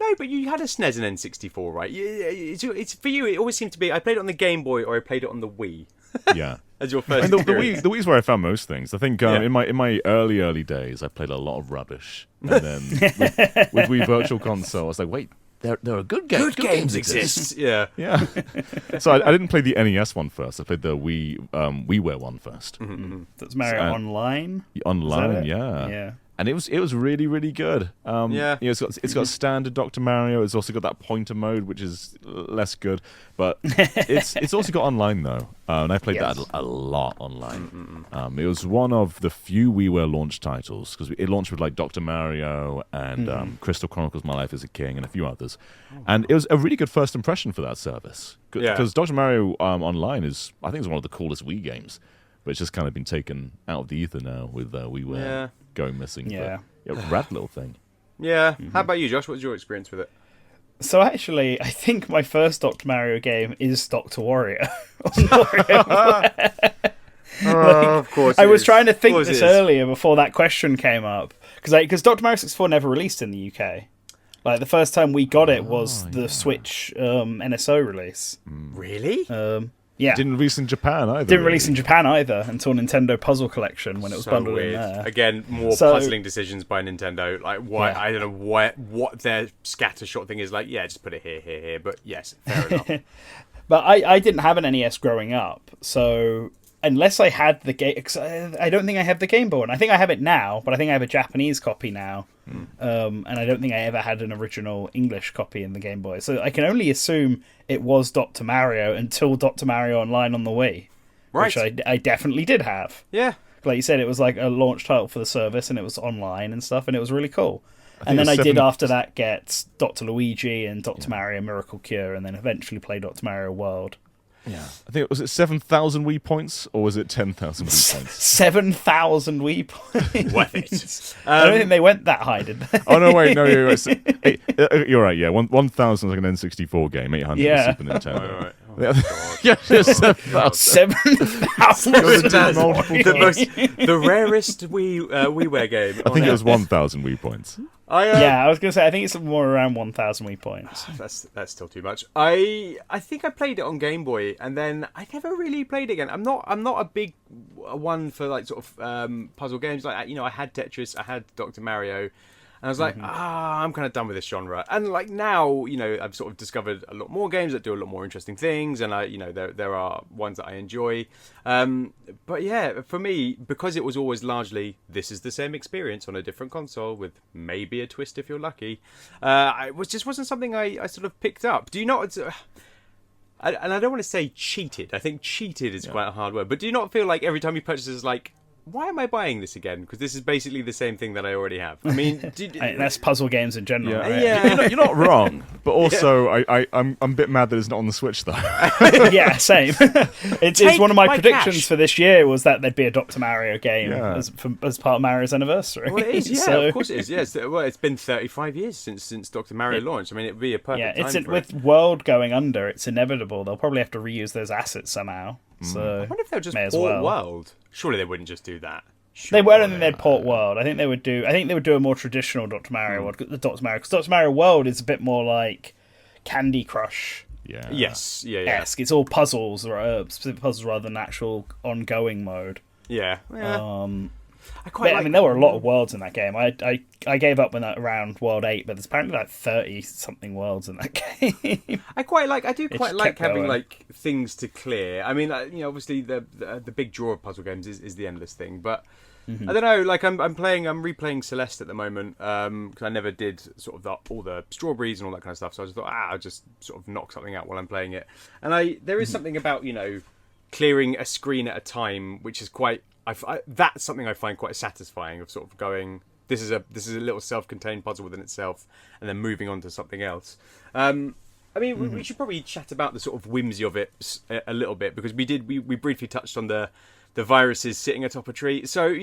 No, but you had a SNES and N64, right? It's for you. It always seemed to be. I played it on the Game Boy or I played it on the Wii. Yeah, as your first. The Wii's where I found most things. I think in my early days, I played a lot of rubbish, and then with Wii Virtual Console, I was like, wait, there are good games. Good games exist. Yeah. So I didn't play the NES one first. I played the WiiWare one first. That's Mario Online. Online, yeah. And it was really, really good. It's got standard Dr. Mario. It's also got that pointer mode, which is less good. But it's also got online though, and I played that a lot online. It was one of the few WiiWare launch titles because it launched with like Dr. Mario and Crystal Chronicles: My Life as a King and a few others. And it was a really good first impression for that service because Dr. Mario Online I think it's one of the coolest Wii games, but it's just kind of been taken out of the ether now with WiiWare. Going missing. Yeah. Rad little thing. Yeah. How about you, Josh? What was your experience with it? So actually, I think my first Dr. Mario game is Dr. Wario. Of course. I was trying to think this earlier before that question came up. Because Dr. Mario 64 never released in the UK. Like, the first time we got it was the Switch NSO release. Really? Yeah. Didn't release in Japan either. Didn't release in Japan either until Nintendo Puzzle Collection when it was bundled weird. in there. Again, more puzzling decisions by Nintendo. Like, why? I don't know what their scattershot thing is. Like, just put it here. But yes, fair enough. But I didn't have an NES growing up, so unless I had the game, I don't think I have the Game Boy one. I think I have it now, but I think I have a Japanese copy now, and I don't think I ever had an original English copy in the Game Boy. So I can only assume it was Dr. Mario until Dr. Mario Online on the Wii, which I definitely did have. Yeah, like you said, it was like a launch title for the service, and it was online and stuff, and it was really cool. And then I did after that get Dr. Luigi and Dr. Mario Miracle Cure, and then eventually play Dr. Mario World. Yeah, I think was it 7,000 Wii points or was it 10,000 Wii points? 7,000 Wii points. Worth it. I don't think they went that high, did they? Oh no, wait, no, you're right. You're right. Yeah, 1,000 was like an N64 game, 800 Super Nintendo. Right. Yeah, 7,000. 7,000. The rarest WiiWare game. I think it was 1,000 Wii points. I was gonna say I think it's more around 1,000 Wii points. That's still too much. I think I played it on Game Boy, and then I never really played it again. I'm not a big one for like sort of puzzle games. Like I had Tetris, I had Dr. Mario. And I was like, I'm kind of done with this genre. And like now, I've sort of discovered a lot more games that do a lot more interesting things, and there are ones that I enjoy. But yeah, for me, because it was always largely this is the same experience on a different console with maybe a twist if you're lucky, it just wasn't something I sort of picked up. Do you not? And I don't want to say cheated. I think cheated is quite a hard word. But do you not feel like every time you purchase it's like, why am I buying this again? Because this is basically the same thing that I already have. I mean, that's puzzle games in general. Yeah, right? yeah. You're not wrong, but also I'm a bit mad that it's not on the Switch though. Yeah, same. It's one of my predictions for this year was that there'd be a Dr. Mario game as part of Mario's anniversary. Well, it is, yeah, of course it is. Yes, well, it's been 35 years since Dr. Mario launched. I mean, it'd be a perfect time for with World going under, it's inevitable. They'll probably have to reuse those assets somehow. So I wonder if they'll just port World. Surely they wouldn't just do that. They won't, and they'd port World. I think they would do a more traditional Dr. Mario World. The Dr. Mario, because Dr. Mario World is a bit more like Candy Crush. Yeah. Yes. Yeah. Esque. It's all puzzles or specific puzzles rather than actual ongoing mode. Yeah. I mean, there were a lot of worlds in that game. I gave up when around World 8, but there's apparently like 30 something worlds in that game. I do quite like having like things to clear. I mean, obviously the big draw of puzzle games is the endless thing, but I don't know. Like I'm replaying Celeste at the moment because I never did sort of all the strawberries and all that kind of stuff. So I just thought, I'll just sort of knock something out while I'm playing it. And there is something about clearing a screen at a time, which is quite. That's something I find quite satisfying. Of sort of going, this is a little self-contained puzzle within itself, and then moving on to something else. I mean, we should probably chat about the sort of whimsy of it a little bit, because we briefly touched on the viruses sitting atop a tree. So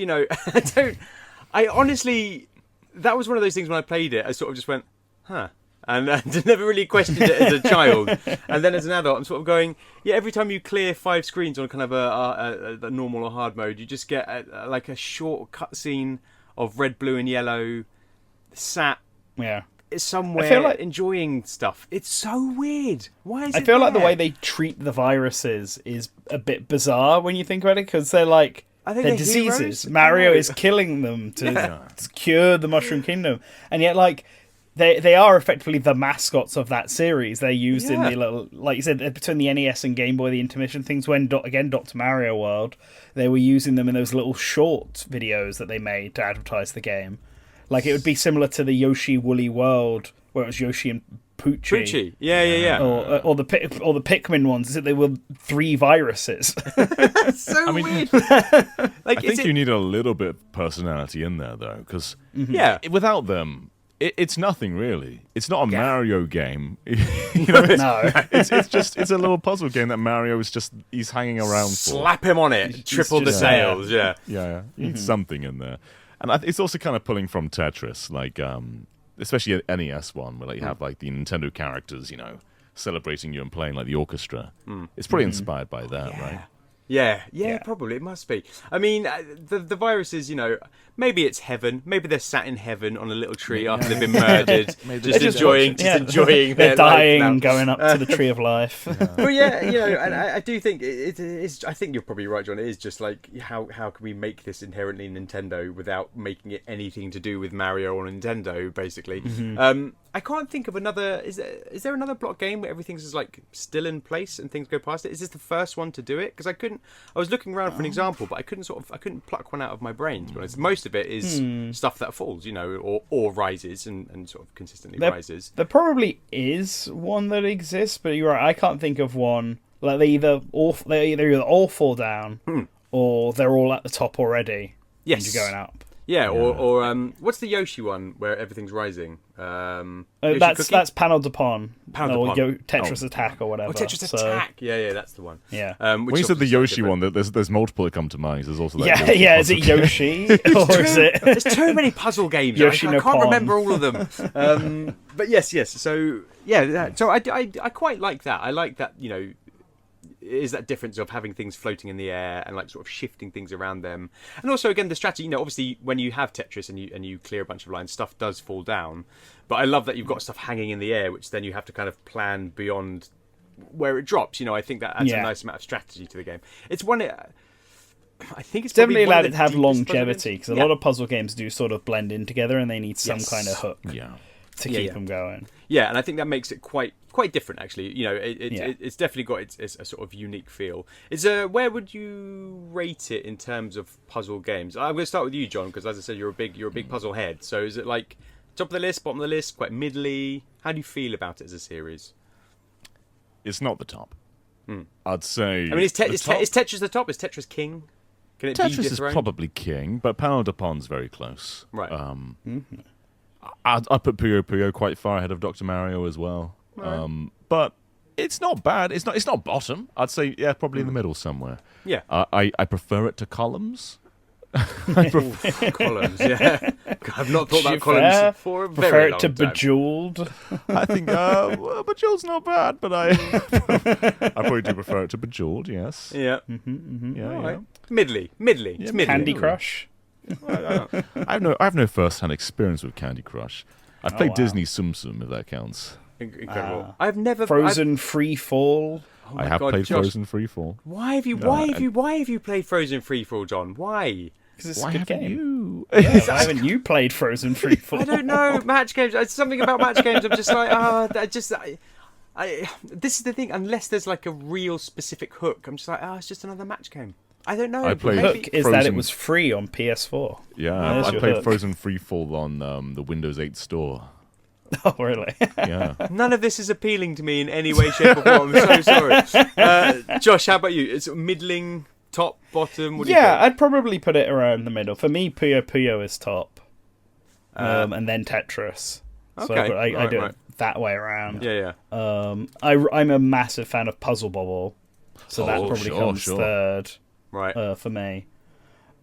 I honestly, that was one of those things when I played it, I sort of just went, huh. And I never really questioned it as a child. And then as an adult, I'm sort of going, yeah, every time you clear 5 screens on kind of a normal or hard mode, you just get like a short cutscene of red, blue, and yellow sat somewhere enjoying stuff. It's so weird. Why is it I feel like there? the way they treat the viruses is a bit bizarre when you think about it, because they're like, they're diseases. Heroes? Mario is killing them to cure the Mushroom Kingdom. And yet, like, They are effectively the mascots of that series. They're used in the little, like you said, between the NES and Game Boy, the intermission things. When Dr. Mario World, they were using them in those little short videos that they made to advertise the game. Like it would be similar to the Yoshi Woolly World, where it was Yoshi and Poochie. Yeah. Or the Pikmin ones. Is that they were 3 viruses? So weird. Like, I think you need a little bit of personality in there, though, because without them. It's nothing really. It's not a Mario game. It's a little puzzle game that Mario he's hanging around for. Slap him on it. Triple the sales. Yeah. You need something in there, and it's also kind of pulling from Tetris, like especially an NES one where you have like the Nintendo characters, celebrating you and playing like the orchestra. It's pretty inspired by that, right? Yeah, probably it must be. I mean, the viruses, maybe it's heaven. Maybe they're sat in heaven on a little tree after they've been murdered, just enjoying. They're dying, going up to the tree of life. Well, and I do think it is. I think you're probably right, John. It is just like how can we make this inherently Nintendo without making it anything to do with Mario or Nintendo, basically. I can't think of another. Is there another block game where everything's just like still in place and things go past it? Is this the first one to do it? Because I was looking around for an example, but I couldn't pluck one out of my brain. To be honest, most of it is stuff that falls, or rises and sort of consistently rises. There probably is one that exists, but you're right. I can't think of one. Like they either all fall down, or they're all at the top already. Yes, and you're going up. Yeah, or what's the Yoshi one where everything's rising? That's Panel Dupont. Or Tetris Attack or whatever. Oh, Tetris Attack. Yeah, that's the one. Yeah. When you said the Yoshi one, there's multiple that come to mind. There's also that is it Yoshi or is it? There's too many puzzle games. Yoshi I can't remember all of them. But yes. So yeah, so I quite like that. I like that. is that difference of having things floating in the air and like sort of shifting things around them. And also again the strategy, obviously when you have Tetris and you clear a bunch of lines, stuff does fall down. But I love that you've got stuff hanging in the air, which then you have to kind of plan beyond where it drops. I think that adds a nice amount of strategy to the game. It's one. I think it's definitely allowed it to have longevity, because a lot of puzzle games do sort of blend in together, and they need some kind of hook to keep them going. Yeah, and I think that makes it quite different. Actually, it's definitely got it's a sort of unique feel. Where would you rate it in terms of puzzle games? I'm going to start with you, John, because as I said, you're a big puzzle head. So is it like top of the list, bottom of the list, quite middly? How do you feel about it as a series? It's not the top. I'd say. I mean, is Tetris the top? Is Tetris king? Can it Tetris be is probably king, but Panel de Pon's very close. Right. I'd put Puyo Puyo quite far ahead of Dr. Mario as well. Right. But it's not bad. It's not bottom. I'd say probably in the middle somewhere. Yeah. I prefer it to Columns. Columns, yeah. I've not thought about Columns for a very long time. Prefer it to Bejeweled. I think Bejeweled's not bad, but I probably do prefer it to Bejeweled. Yes. Yeah. Yeah. Right. Middly. It's middly. Candy Crush. I have no first-hand experience with Candy Crush. I've played Disney Tsum Tsum, if that counts. Incredible. I've never Frozen Free Fall. Oh I have played Josh. Frozen Free Fall. Why have you played Frozen Free Fall, John? Why? Because it's Why a good haven't game. you? Why haven't you played Frozen Free Fall? I don't know. Match games. It's something about match games. I'm just like, this is the thing. Unless there's like a real specific hook, I'm just like, it's just another match game. I don't know. I played The hook is that Frozen- it was free on PS4. Yeah, There's I your played hook. Frozen Free Fall on the Windows 8 store. Oh, really? Yeah. None of this is appealing to me in any way, shape, or form. I'm so sorry. Josh, how about you? It's middling, top, bottom. What do you think? I'd probably put it around the middle. For me, Puyo Puyo is top, and then Tetris. So Okay, I do right. it that way around. Yeah. I'm a massive fan of Puzzle Bobble, so that probably comes sure. third Right. for me.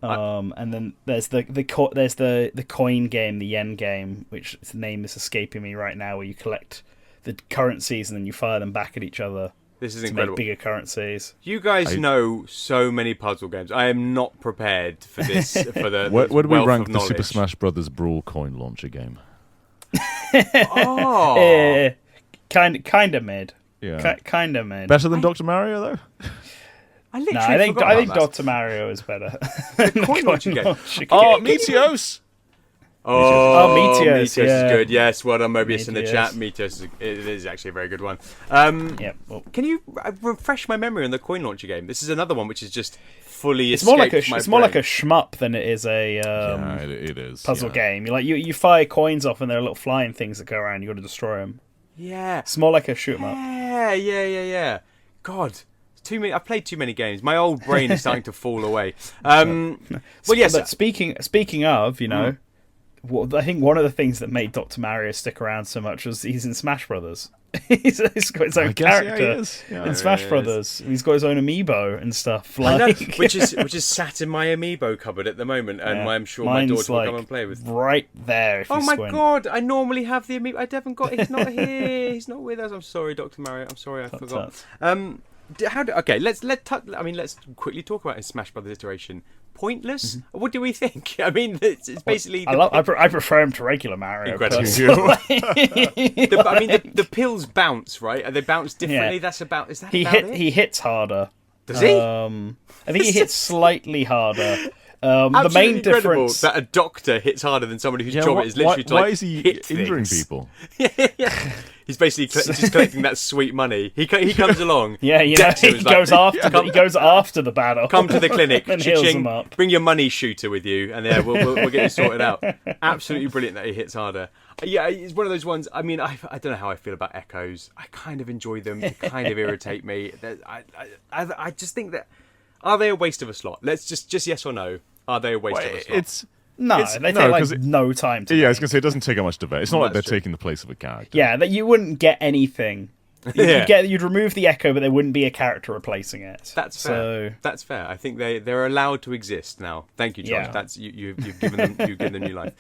And then there's the coin game, the yen game, which its name is escaping me right now, where you collect the currencies and then you fire them back at each other. This is to incredible. make bigger currencies. You guys know so many puzzle games. I am not prepared for this. For the Where do we wealth rank of the Super knowledge. Smash Brothers Brawl coin launcher game? Oh, Kind of mid. Yeah. Kind of mid. Better than Dr. Mario, though? I literally No, I think forgot about that. Dr. Mario is better. The coin launcher game. Oh, Meteos! Oh, Meteos, is yeah. good. Yes, well done, Mobius in the Meteos. chat. Meteos is actually a very good one. Yeah. Well, Can you refresh my memory on the coin launcher game? This is another one which is just fully it's more like a escaped my more like a brain. shmup than it is a Yeah, it is. puzzle yeah. game. You fire coins off and there are little flying things that go around. You got to destroy them. Yeah. It's more like a shoot 'em up. Yeah. God, too many. I've played too many games. My old brain is starting to fall away. Well, yes. But speaking of, I think one of the things that made Dr. Mario stick around so much was he's in Smash Brothers. he's got his own I guess, character yeah, he is. Yeah. in Smash Brothers. He's got his own amiibo and stuff. I know, Like, which is sat in my amiibo cupboard at the moment, and I'm sure my mine's daughter will like come and play with. right there. If Oh you my squint. god! I normally have the amiibo. I haven't got. He's not here. He's not with us. I'm sorry, Dr. Mario. I'm sorry, I forgot. Okay, let's quickly talk about his Smash Brothers iteration. Pointless? What do we think? I mean, it's basically. I prefer him to regular Mario. Incredible. personally. The pills bounce, right? They bounce differently. Yeah. That's about. Is that he about hit. it? He hits harder. Does he? I think he hits slightly harder. The Absolutely main incredible difference. that a doctor hits harder than somebody whose Yeah, job it is literally to like why is he hit injuring things. people? He's basically just collecting that sweet money. He comes along. Yeah, Dexter he was like, goes after. He goes after the battle. Come to the clinic, and heals cha-ching, him up. bring your money shooter with you, and yeah, we'll get you sorted out. Absolutely brilliant that he hits harder. Yeah, it's one of those ones. I mean, I don't know how I feel about echoes. I kind of enjoy them. They kind of irritate me. I just think that are they a waste of a slot? Let's just yes or no. Are they a waste of a slot? They take like no time to. Yeah, I was going to say, it doesn't take that much to vet. It's not like they're That's true. taking the place of a character. Yeah, that you wouldn't get anything You'd remove the echo, but there wouldn't be a character replacing it. That's fair. That's fair. I think they're allowed to exist now. Thank you, Josh. Yeah. You've given them new life.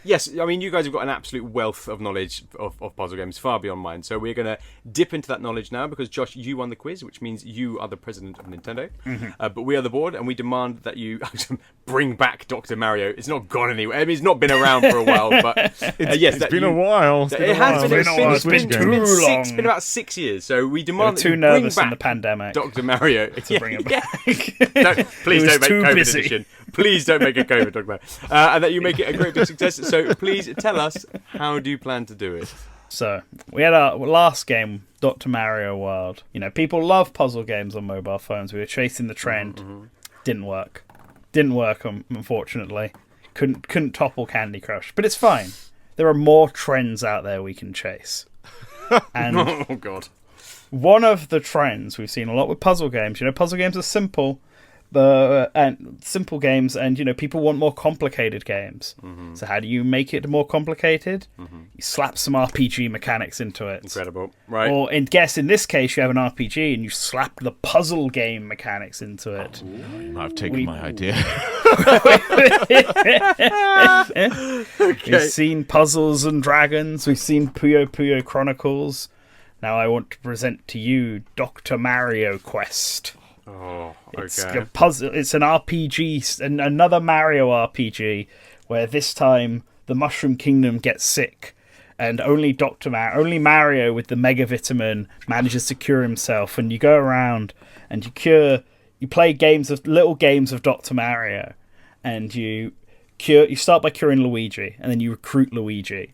Yes, I mean, you guys have got an absolute wealth of knowledge of puzzle games, far beyond mine. So we're going to dip into that knowledge now because, Josh, you won the quiz, which means you are the president of Nintendo. But we are the board, and we demand that you bring back Dr. Mario. It's not gone anywhere. I mean, it's not been around for a while, but yes, it's been a while. It has been. It's been about 6 years. So we demand that you bring back in the pandemic Dr. Mario to bring it back. Please don't make COVID edition. Please don't make a COVID Dr. Mario. And that you make it a great big success. So please tell us, how do you plan to do it? So we had our last game, Dr. Mario World. You know, people love puzzle games on mobile phones. We were chasing the trend. Didn't work, unfortunately. Couldn't topple Candy Crush, but it's fine. There are more trends out there we can chase. And oh god, one of the trends we've seen a lot with puzzle games. You know, puzzle games are simple, and you know, people want more complicated games. So how do you make it more complicated? You slap some RPG mechanics into it. Incredible, right? Or in this case, you have an RPG and you slap the puzzle game mechanics into it. You might have taken my idea. We've seen Puzzles and Dragons. We've seen Puyo Puyo Chronicles. Now I want to present to you Dr. Mario Quest. Oh, okay. It's a puzzle. It's an RPG, another Mario RPG, where this time the Mushroom Kingdom gets sick, and only Mario with the Mega Vitamin manages to cure himself. And you go around and you play little games of Dr. Mario, and you start by curing Luigi, and then you recruit Luigi,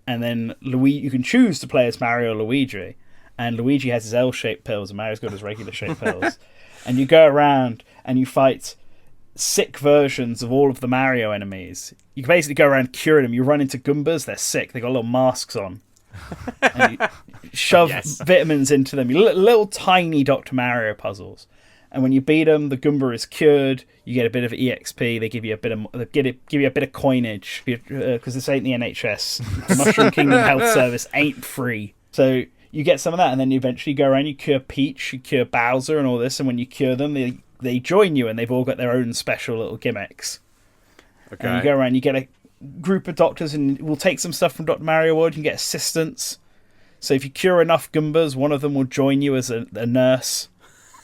and then you can choose to play as Mario or Luigi, and Luigi has his L-shaped pills, and Mario's got his regular shaped pills, and you go around and you fight sick versions of all of the Mario enemies. You can basically go around curing them. You run into Goombas, they're sick, they got little masks on, and you shove vitamins into them. Little tiny Dr. Mario puzzles. And when you beat them, the Goomba is cured. You get a bit of EXP. They give you a bit of coinage because this ain't the NHS. The Mushroom Kingdom Health Service ain't free. So you get some of that, and then you eventually go around. You cure Peach, you cure Bowser, and all this. And when you cure them, they join you, and they've all got their own special little gimmicks. Okay. And you go around. You get a group of doctors, and we'll take some stuff from Dr. Mario World. You can get assistants. So if you cure enough Goombas, one of them will join you as a nurse.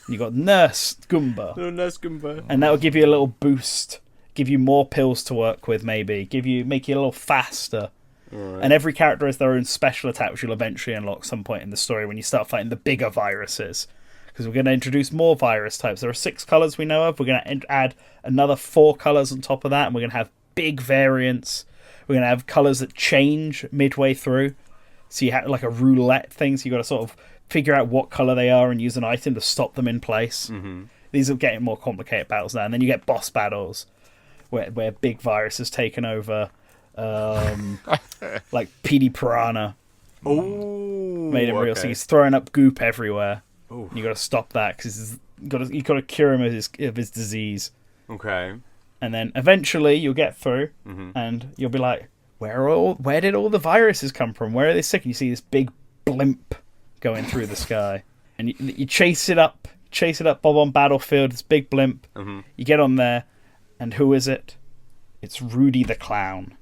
You got Nurse Goomba. Nurse Goomba. And that will give you a little boost. Give you more pills to work with, maybe. Make you a little faster. Right. And every character has their own special attack, which you'll eventually unlock some point in the story when you start fighting the bigger viruses. Because we're going to introduce more virus types. There are 6 colours we know of. We're going to add another 4 colours on top of that. And we're going to have big variants. We're going to have colours that change midway through. So you have like a roulette thing. So you've got to sort of figure out what colour they are and use an item to stop them in place. These are getting more complicated battles now. And then you get boss battles where big virus has taken over, like PD Piranha. Made him real. So he's throwing up goop everywhere. You got to stop that because you got to cure him of his disease. Okay. And then eventually you'll get through, and you'll be like, where did all the viruses come from? Where are they sick? And you see this big blimp going through the sky, and you chase it up Bob on Battlefield, this big blimp. You get on there, and who is it? It's Rudy the Clown.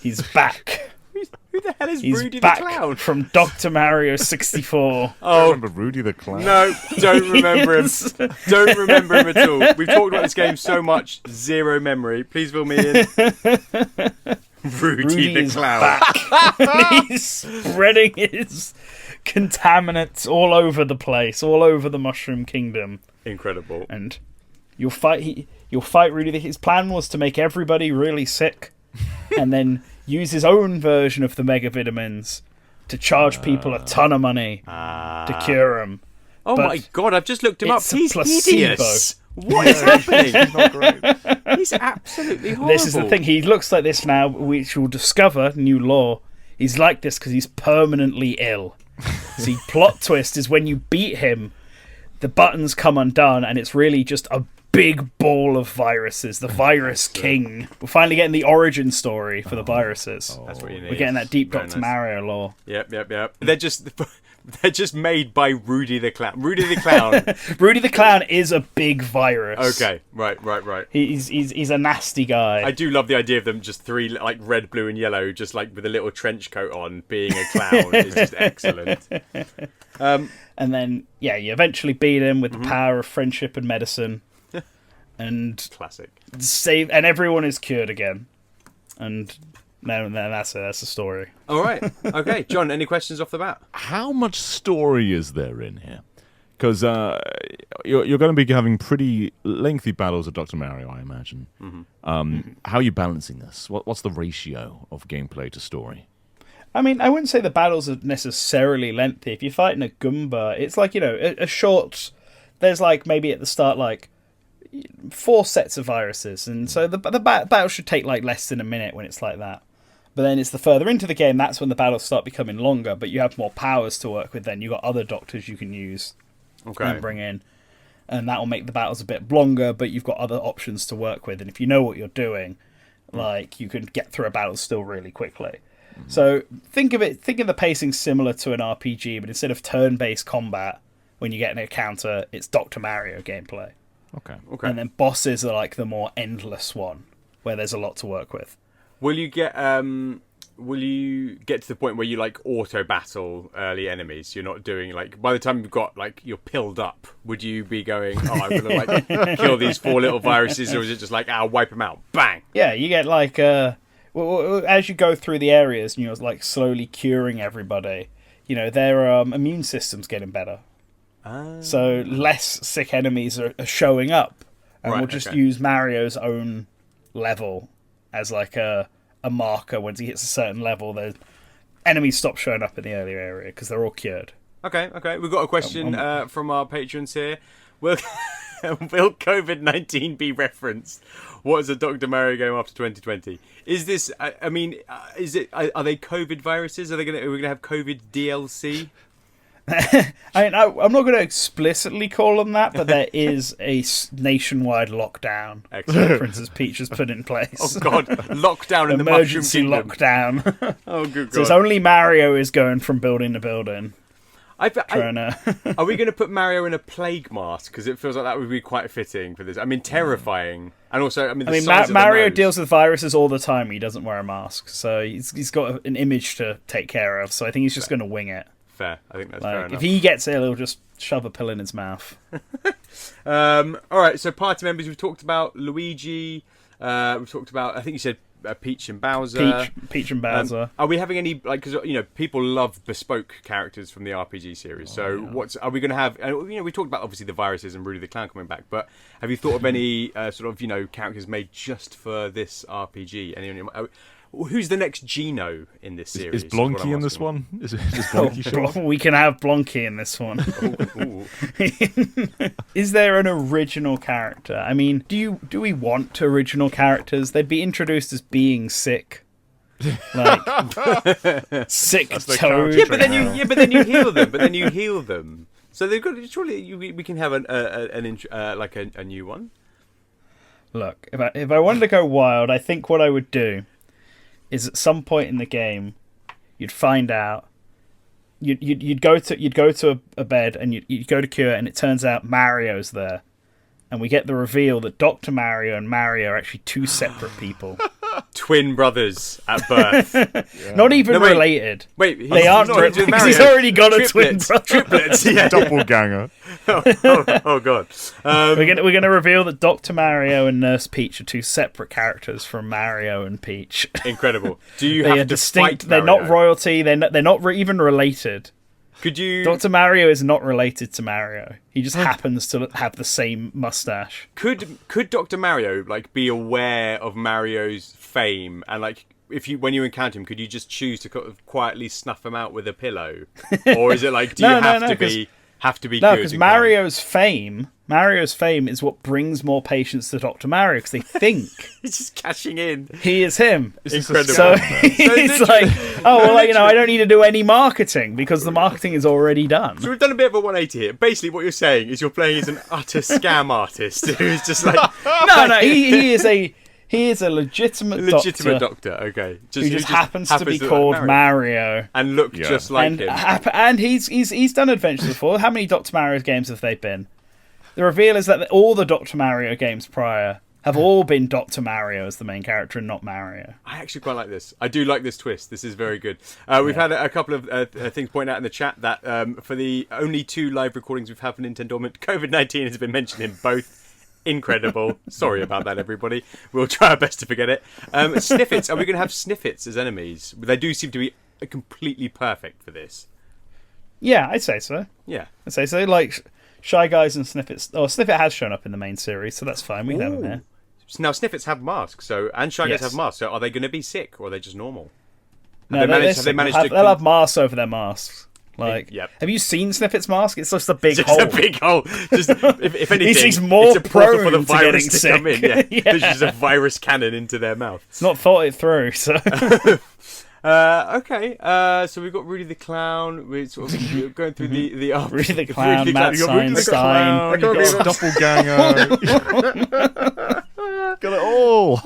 He's back. Who the hell is He's Rudy back the Clown? From Dr. Mario 64. I remember Rudy the Clown. No, don't remember him. Don't remember him at all. We've talked about this game so much, zero memory. Please fill me in. Rudy the Clown. Back. He's spreading his contaminants all over the place, all over the Mushroom Kingdom. Incredible. And you'll fight Rudy. His plan was to make everybody really sick, and then use his own version of the Mega Vitamins to charge people a ton of money to cure them. Oh my god! I've just looked him up. He's placebo. hideous. What is happening? He's not great. He's absolutely horrible. This is the thing. He looks like this now, which we'll discover, new lore. He's like this because he's permanently ill. See, plot twist is when you beat him, the buttons come undone, and it's really just a big ball of viruses, the Virus King. We're finally getting the origin story for the viruses. That's what you need. We're getting that deep Very Dr. nice. Mario lore. Yep. They're just made by Rudy the Clown. Rudy the Clown. Rudy the Clown is a big virus. Okay, right. He's a nasty guy. I do love the idea of them just three, like red, blue, and yellow, just like with a little trench coat on, being a clown is just excellent. And then, yeah, you eventually beat him with the power of friendship and medicine. And Classic. and everyone is cured again. And then that's it. That's the story. All right. Okay, John, any questions off the bat? How much story is there in here? Because you're going to be having pretty lengthy battles with Dr. Mario, I imagine. How are you balancing this? What's the ratio of gameplay to story? I mean, I wouldn't say the battles are necessarily lengthy. If you're fighting a Goomba, it's like, a short... There's like, maybe at the start, like, 4 sets of viruses. And so the battle should take, like, less than a minute when it's like that. But then it's the further into the game, that's when the battles start becoming longer. But you have more powers to work with then. You've got other doctors you can use and bring in. And that will make the battles a bit longer, but you've got other options to work with. And if you know what you're doing, like, you can get through a battle still really quickly. So think of the pacing similar to an RPG, but instead of turn-based combat, when you get an encounter, it's Dr. Mario gameplay. Okay. And then bosses are like the more endless one, where there's a lot to work with. Will you get to the point where you like auto battle early enemies? You're not doing like, by the time you've got like you're pilled up, would you be going, oh, I'm gonna like kill these 4 little viruses, or is it just like, I'll wipe them out, bang? Yeah, you get like as you go through the areas and you're like slowly curing everybody, their immune system's getting better. So less sick enemies are showing up, and we'll just use Mario's own level as like a marker. Once he hits a certain level, the enemies stop showing up in the earlier area because they're all cured. Okay. We've got a question from our patrons here. Will COVID-19 be referenced? What is a Dr. Mario game after 2020? Is this? I mean, is it? Are they COVID viruses? Are we gonna have COVID DLC? I mean, I'm not going to explicitly call them that, but there is a nationwide lockdown. Excellent. Princess Peach has put in place. Oh God, lockdown in the Mushroom Emergency Kingdom. lockdown. Oh good God. So it's only Mario is going from building to building. Are we going to put Mario in a plague mask? Because it feels like that would be quite fitting for this. I mean, terrifying. And also, Mario deals with viruses all the time. He doesn't wear a mask. So he's got an image to take care of. So I think he's just going to wing it. Fair. I think that's fair enough. If he gets ill, he'll just shove a pill in his mouth. All right, so party members, we've talked about Luigi. We've talked about, I think you said Peach and Bowser. Peach and Bowser. Are we having any, like, because people love bespoke characters from the RPG series. Are we going to have? We talked about obviously the viruses and Rudy the Clown coming back, but have you thought of any sort of characters made just for this RPG? Who's the next Geno in this series? Is Blonky in this one? Is Blonky sure? We can have Blonky in this one. Is there an original character? I mean, do we want original characters? They'd be introduced as being sick. Like sick Toad. But then you heal them. So they've got surely we can have a new one. Look, if I wanted to go wild, I think what I would do is at some point in the game, you'd find out. You'd go to a bed and you'd go to cure, and it turns out Mario's there, and we get the reveal that Dr. Mario and Mario are actually 2 separate people, twin brothers at birth. Not even related. Wait, they aren't related because he's already got a twin brother. Triplets, yeah. Doppelganger. Oh God. We're gonna reveal that Dr. Mario and Nurse Peach are 2 separate characters from Mario and Peach. Incredible. Do you they have are to distinct? fight They're Mario? not royalty. They're not even related. Could you? Dr. Mario is not related to Mario. He just happens to have the same mustache. Could Dr. Mario be aware of Mario's fame, and when you encounter him, could you just choose to quietly snuff him out with a pillow, or is it do you have to be? have to be No, good. because and kind. Mario's fame is what brings more patients to Dr. Mario, because they think He's just cashing in. he is him. It's just Incredible. So a scam, man. he's like, oh, well, like, I don't need to do any marketing because the marketing is already done. So we've done a bit of a 180 here. Basically, what you're saying is you're playing as an utter scam artist who's just like No, he is a legitimate doctor. Okay, who just happens to be called like Mario. and look just like him. And he's done adventures before. How many Dr. Mario games have they been? The reveal is that all the Dr. Mario games prior have all been Dr. Mario as the main character and not Mario. I actually quite like this. I do like this twist. This is very good. We've had a couple of things pointed out in the chat that for the only 2 live recordings we've had for NintenDormant, COVID-19 has been mentioned in both. Incredible. Sorry about that, everybody. We'll try our best to forget it. Sniffits. Are we going to have Sniffits as enemies? They do seem to be completely perfect for this. Yeah, I'd say so. Yeah. I'd say so. Like, Shy Guys and Sniffits. Oh, Sniffit has shown up in the main series, so that's fine. We can have him here. Now, Sniffits have masks, and Shy Guys Yes. have masks. So are they going to be sick, or are they just normal? No, they'll have masks over their masks. Like, Yep. have you seen Sniffit's mask? It's just a big Just hole. a big hole. Just, if anything, He's more it's a portal for the prone to virus getting to come in. sick. Yeah. There's just a virus cannon into their mouth. It's not thought it through, so... Okay, so we've got Rudy the Clown. We're sort of going through the Rudy the Clown, Matt You got Rudy the Steinstein. Clown, you got Doppelganger. Got it all.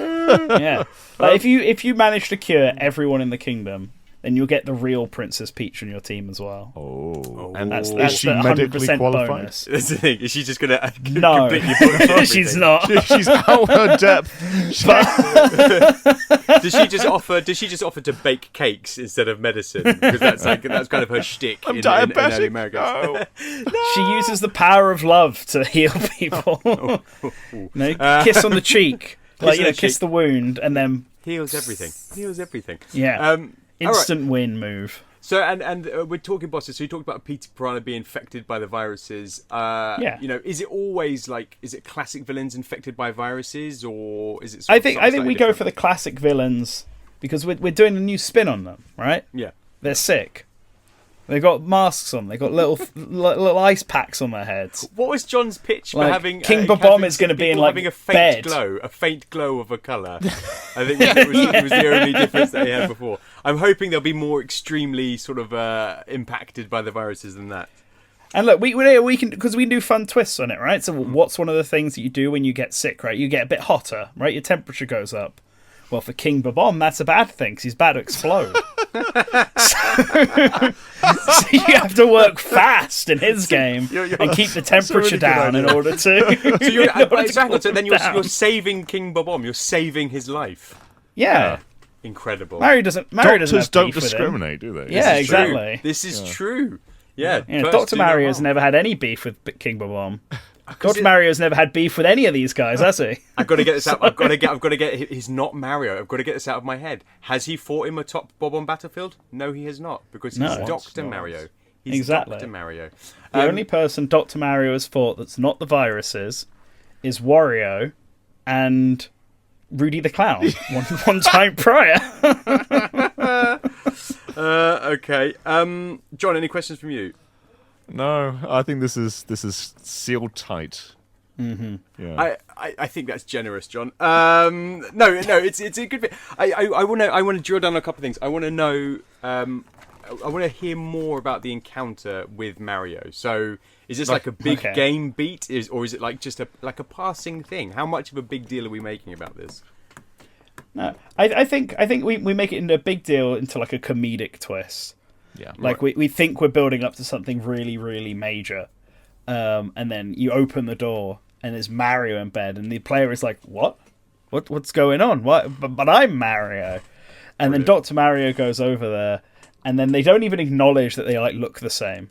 Yeah. Like, if you manage to cure everyone in the kingdom, then you'll get the real Princess Peach on your team as well. Oh, And That's is she the medically 100% qualified? bonus. That's the thing. Is she just going to No, completely butcher everything? she's not. She's out her depth. Does she just offer to bake cakes instead of medicine? Because that's kind of her shtick I'm in diabetic. early America. No. She uses the power of love to heal people. Kiss on the cheek, kiss the wound, and then Heals everything. yeah, All right. instant win move. So and we're talking bosses. So you talked about Peter Piranha being infected by the viruses. Yeah. Is it always is it classic villains infected by viruses, or is it? I think we go for the classic villains because we're doing a new spin on them, right? Yeah. They're sick. They got masks on. They got little ice packs on their heads. What was John's pitch for Like, having King Bobom is going to be in like having a faint bed. glow of a colour? I think it was the only difference that he had before. I'm hoping they'll be more extremely sort of impacted by the viruses than that. And look, we can because we can do fun twists on it, right? So what's one of the things that you do when you get sick, right? You get a bit hotter, right? Your temperature goes up. Well, for King Bobom, that's a bad thing, 'cause he's bad to explode. So you have to work fast in his game and keep the temperature down in order to. So then you're saving King Bobom. You're saving his life. Yeah. Incredible. Mario doesn't Doctors have don't beef with him. discriminate, do they? Yeah, This is exactly. true. This is true. Yeah. Dr. Mario's never had any beef with King Bobom. Dr. Mario's never had beef with any of these guys, has he? I've got to get this out. I've got to get. He's not Mario. I've got to get this out of my head. Has he fought him atop Bob on Battlefield? No, he has not, because he's Dr. Mario. He's Exactly. Dr. Mario. The only person Dr. Mario has fought that's not the viruses is Wario and Rudy the Clown one time prior. Okay. John, any questions from you? No, I think this is sealed tight. Mm-hmm. Yeah. I think that's generous, John. No, it's a good bit. I want to drill down on a couple of things. I want to know. I want to hear more about the encounter with Mario. So, is this like a big game beat, or is it like just a passing thing? How much of a big deal are we making about this? No, I think we make it into a big deal into like a comedic twist. Yeah. Like we think we're building up to something really, really major. And then you open the door and there's Mario in bed and the player is like, What's going on? What? But I'm Mario. And then Dr. Mario goes over there and then they don't even acknowledge that they like look the same.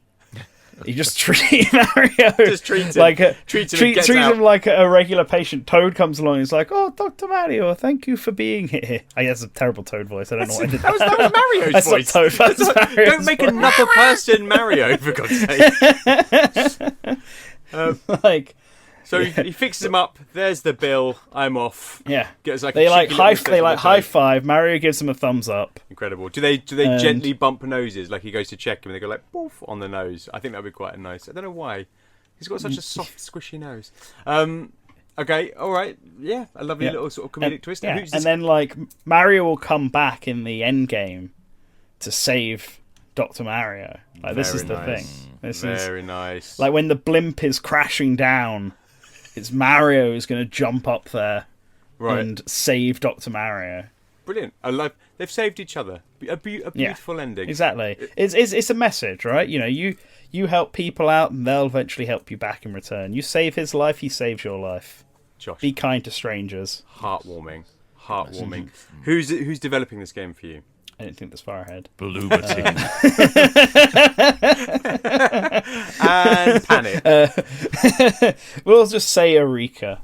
You just treat Mario treats him like treats him like a regular patient. Toad comes along and is like, "Oh, Dr. Mario, thank you for being here." I guess a terrible Toad voice. I don't know what I did. That was Mario's That's voice. Not Toad, that's Mario's Don't make voice. another person Mario, for God's sake. So he fixes him up. There's the bill. I'm off. Yeah. Gets like They a like cheeky little stick on the high toe. five. Mario gives him a thumbs up. Incredible. Do they gently bump noses like he goes to check him and they go like poof on the nose? I think that'd be quite nice. I don't know why. He's got such a soft, squishy nose. Okay, all right. Yeah, a lovely little sort of comedic twist. Yeah. Who's And this- then like Mario will come back in the end game to save Dr. Mario. Like this is the Very nice. thing. This Very is nice. like when the blimp is crashing down. It's Mario who's going to jump up there and save Dr. Mario. Brilliant. I love. They've saved each other. A beautiful ending. Exactly. It's a message, right? You know, you help people out, and they'll eventually help you back in return. You save his life, he saves your life. Josh, Be kind to strangers. heartwarming. Who's developing this game for you? I didn't think this far ahead. Bloober team. And Panic. We'll just say Eureka.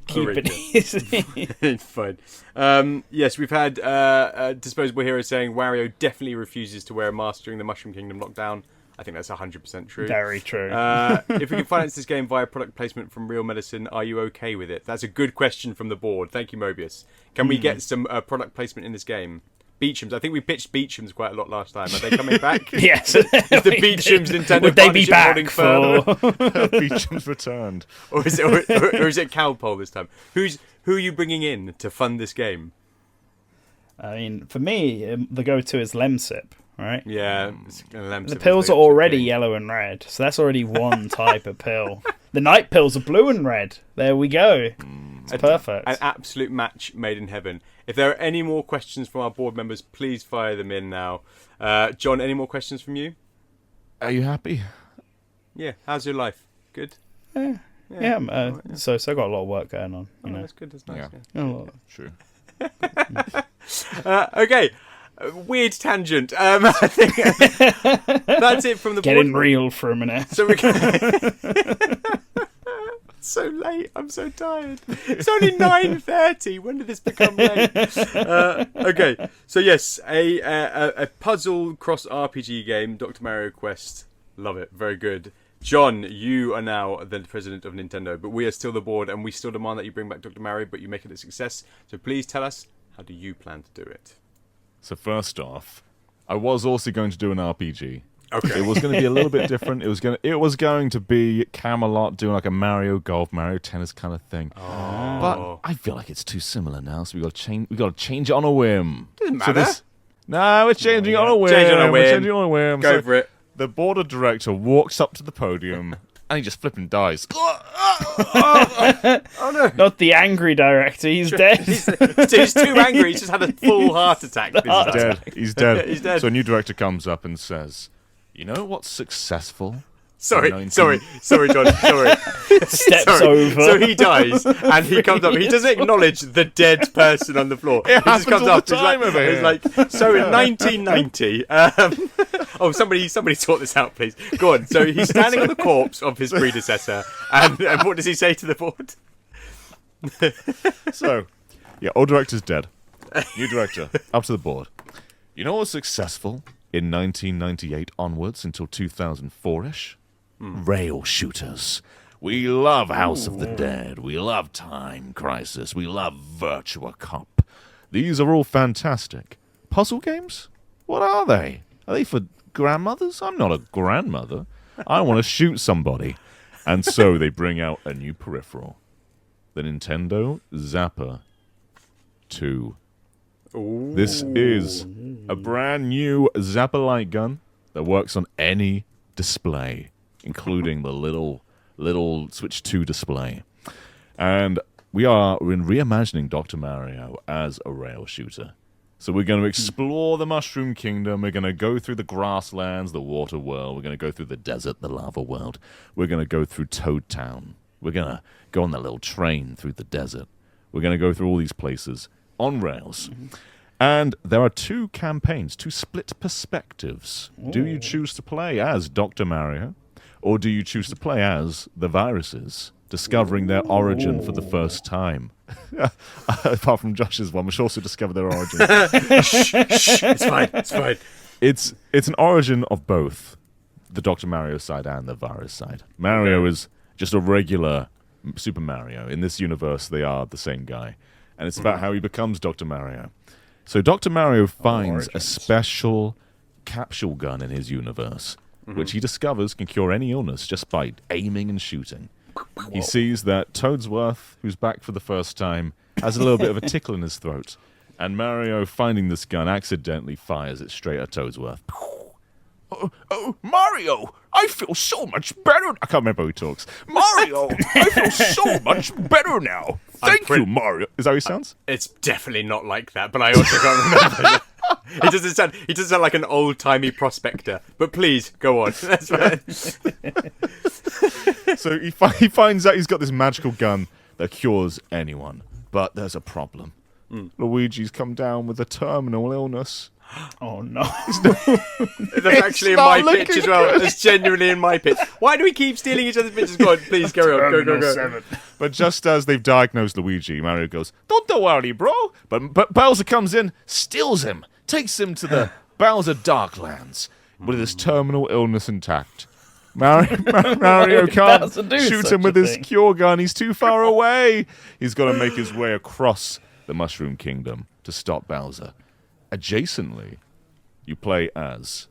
Keep Eureka. it easy. Fine. Yes, we've had Disposable Hero saying Wario definitely refuses to wear a mask during the Mushroom Kingdom lockdown. I think that's 100% true. Very true. If we can finance this game via product placement from Real Medicine, are you okay with it? That's a good question from the board. Thank you, Mobius. Can we get some product placement in this game? Beecham's. I think we pitched Beecham's quite a lot last time. Are they coming back? Yes. Is the Beecham's Nintendo Would they be partnership holding back firm? for? Beecham's returned. Or is it Cowpole this time? Who are you bringing in to fund this game? I mean, for me, the go-to is Lemsip, right? Yeah, The pills are already yellow and red, so that's already one type of pill. The night pills are blue and red. There we go. It's perfect. An absolute match made in heaven. If there are any more questions from our board members, please fire them in now. John, any more questions from you? Are you happy? Yeah. How's your life? Good. Yeah. So I got a lot of work going on. You know. That's good. That's nice. Yeah. A lot. True. Okay. Weird tangent. I think that's it from the board. Getting real for a minute. So we so late. I'm so tired. It's only 9:30. When did this become late? Okay. So yes, a puzzle cross RPG game, Dr. Mario Quest. Love it. Very good. John, you are now the president of Nintendo, but we are still the board, and we still demand that you bring back Dr. Mario, but you make it a success. So please tell us, how do you plan to do it? So first off, I was also going to do an RPG. Okay. It was going to be a little bit different. It was going to be Camelot doing like a Mario Golf, Mario Tennis kind of thing. Oh. But I feel like it's too similar now, so we got to change it on a whim. Doesn't So matter. no, we're changing it on a whim. Change it on a We're whim. changing it on a whim. Go So for it. The board of director walks up to the podium and he just flipping dies. Oh no. Not the angry director. He's dead. He's too angry. He's just had a full heart attack. This He's time. dead. He's dead. He's dead. So a new director comes up and says, "You know what's successful?" Sorry, 19. John. Sorry. Steps Sorry. over. So he dies, and he comes up. He doesn't acknowledge the dead person on the floor. He just happens comes all up. the time over He's here. like, so in 1990. Oh, somebody sort this out, please. Go on. So he's standing on the corpse of his predecessor, and what does he say to the board? So, yeah, old director's dead. New director, up to the board. You know what's successful in 1998 onwards until 2004-ish? Rail shooters. We love House of the Dead. We love Time Crisis. We love Virtua Cop. These are all fantastic. Puzzle games? What are they? Are they for grandmothers? I'm not a grandmother. I want to shoot somebody. And so they bring out a new peripheral. The Nintendo Zapper 2. Ooh. This is a brand new Zapper light gun that works on any display, including the little Switch 2 display. And we're reimagining Dr. Mario as a rail shooter. So we're going to explore the Mushroom Kingdom. We're going to go through the grasslands, the water world. We're going to go through the desert, the lava world. We're going to go through Toad Town. We're going to go on that little train through the desert. We're going to go through all these places on rails. And there are two campaigns, two split perspectives. Ooh. Do you choose to play as Dr. Mario, or do you choose to play as the viruses, discovering their origin for the first time? Apart from Josh's one, which also discovered their origin. Shh, it's fine. It's an origin of both the Dr. Mario side and the virus side. Mario is just a regular Super Mario. In this universe, they are the same guy. And it's about how he becomes Dr. Mario. So Dr. Mario finds a special capsule gun in his universe, which he discovers can cure any illness just by aiming and shooting. He sees that Toadsworth, who's back for the first time, has a little bit of a tickle in his throat. And Mario, finding this gun, accidentally fires it straight at Toadsworth. Oh, Mario! I feel so much better. I can't remember who he talks. Mario, I feel so much better now. Thank you, Mario. Is that how he sounds? It's definitely not like that, but I also can't remember. He doesn't sound like an old-timey prospector. But please, go on. That's fine. So he finds out he's got this magical gun that cures anyone. But there's a problem. Luigi's come down with a terminal illness. Oh no! That's actually in my pitch as well. It's genuinely in my pitch. Why do we keep stealing each other's pitches? Go on, please carry on. Go. But just as they've diagnosed Luigi, Mario goes, "Don't worry, bro." But Bowser comes in, steals him, takes him to the Bowser Darklands with his terminal illness intact. Mario can't shoot him with his cure gun. He's too far away. He's got to make his way across the Mushroom Kingdom to stop Bowser. Adjacently, you play as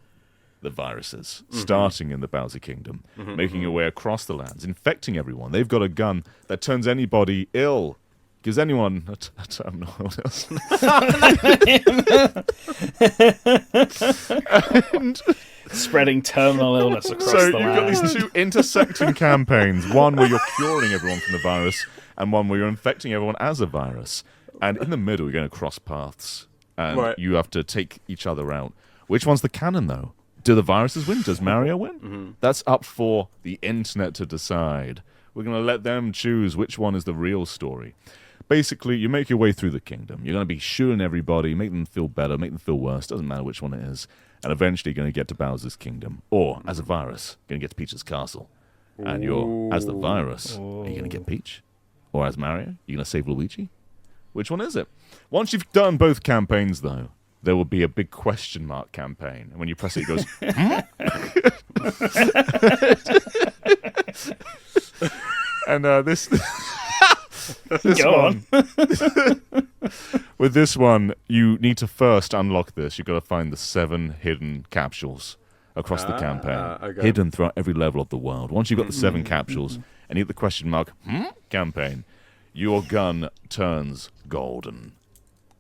the viruses, starting in the Bowser Kingdom, making your way across the lands, infecting everyone. They've got a gun that turns anybody ill, gives anyone a terminal illness. And spreading terminal illness across so the land. you've got these two intersecting campaigns, one where you're curing everyone from the virus, and one where you're infecting everyone as a virus. And in the middle, you're going to cross paths. And you have to take each other out. Which one's the canon, though? Do the viruses win? Does Mario win? That's up for the internet to decide. We're going to let them choose which one is the real story. Basically, you make your way through the kingdom. You're going to be shooting everybody, make them feel better, make them feel worse. Doesn't matter which one it is. And eventually, you're going to get to Bowser's kingdom. Or, as a virus, you're going to get to Peach's castle. And you're, as the virus, are you going to get Peach? Or as Mario, you're going to save Luigi? Which one is it? Once you've done both campaigns, though, there will be a big question mark campaign. And when you press it, it goes, And this one, with this one, you need to first unlock this. You've got to find the 7 hidden capsules across the campaign, hidden throughout every level of the world. Once you've got the 7 capsules and you hit the question mark campaign, your gun turns golden.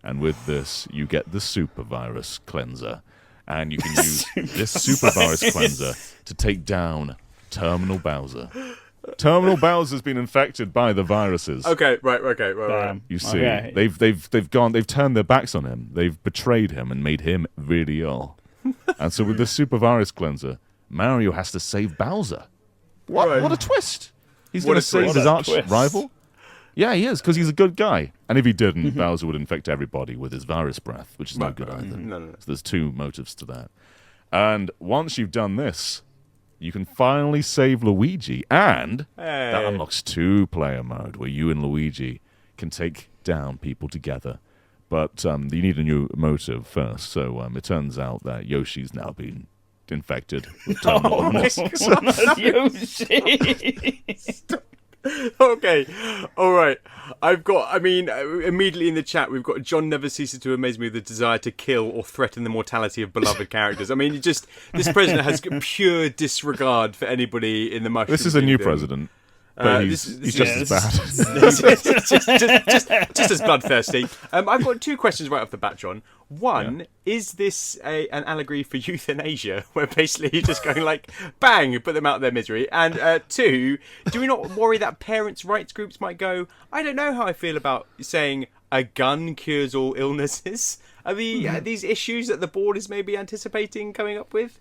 And with this, you get the Super Virus Cleanser. And you can use this Super Virus Cleanser to take down Terminal Bowser. Terminal Bowser's been infected by the viruses. Okay, right. You see, they've turned their backs on him. They've betrayed him and made him really ill. And so with the Super Virus Cleanser, Mario has to save Bowser. What a twist! He's going to save his arch rival. Yeah, he is, because he's a good guy. And if he didn't, Bowser would infect everybody with his virus breath, which is no good either. No. So there's 2 motives to that. And once you've done this, you can finally save Luigi, and that unlocks 2-player mode, where you and Luigi can take down people together. But you need a new motive first, so it turns out that Yoshi's now been infected with terminal illness. Yoshi! Okay, all right. Immediately in the chat, we've got John never ceases to amaze me with the desire to kill or threaten the mortality of beloved characters. I mean, this president has pure disregard for anybody in the Mushroom This is a new Kingdom. president. But he's just as bad. just as bloodthirsty. I've got 2 questions right off the bat, John. One, is this an allegory for euthanasia, where basically you're just going like, bang, put them out of their misery? And 2, do we not worry that parents' rights groups might go, I don't know how I feel about saying a gun cures all illnesses? Are these issues that the board is maybe anticipating coming up with?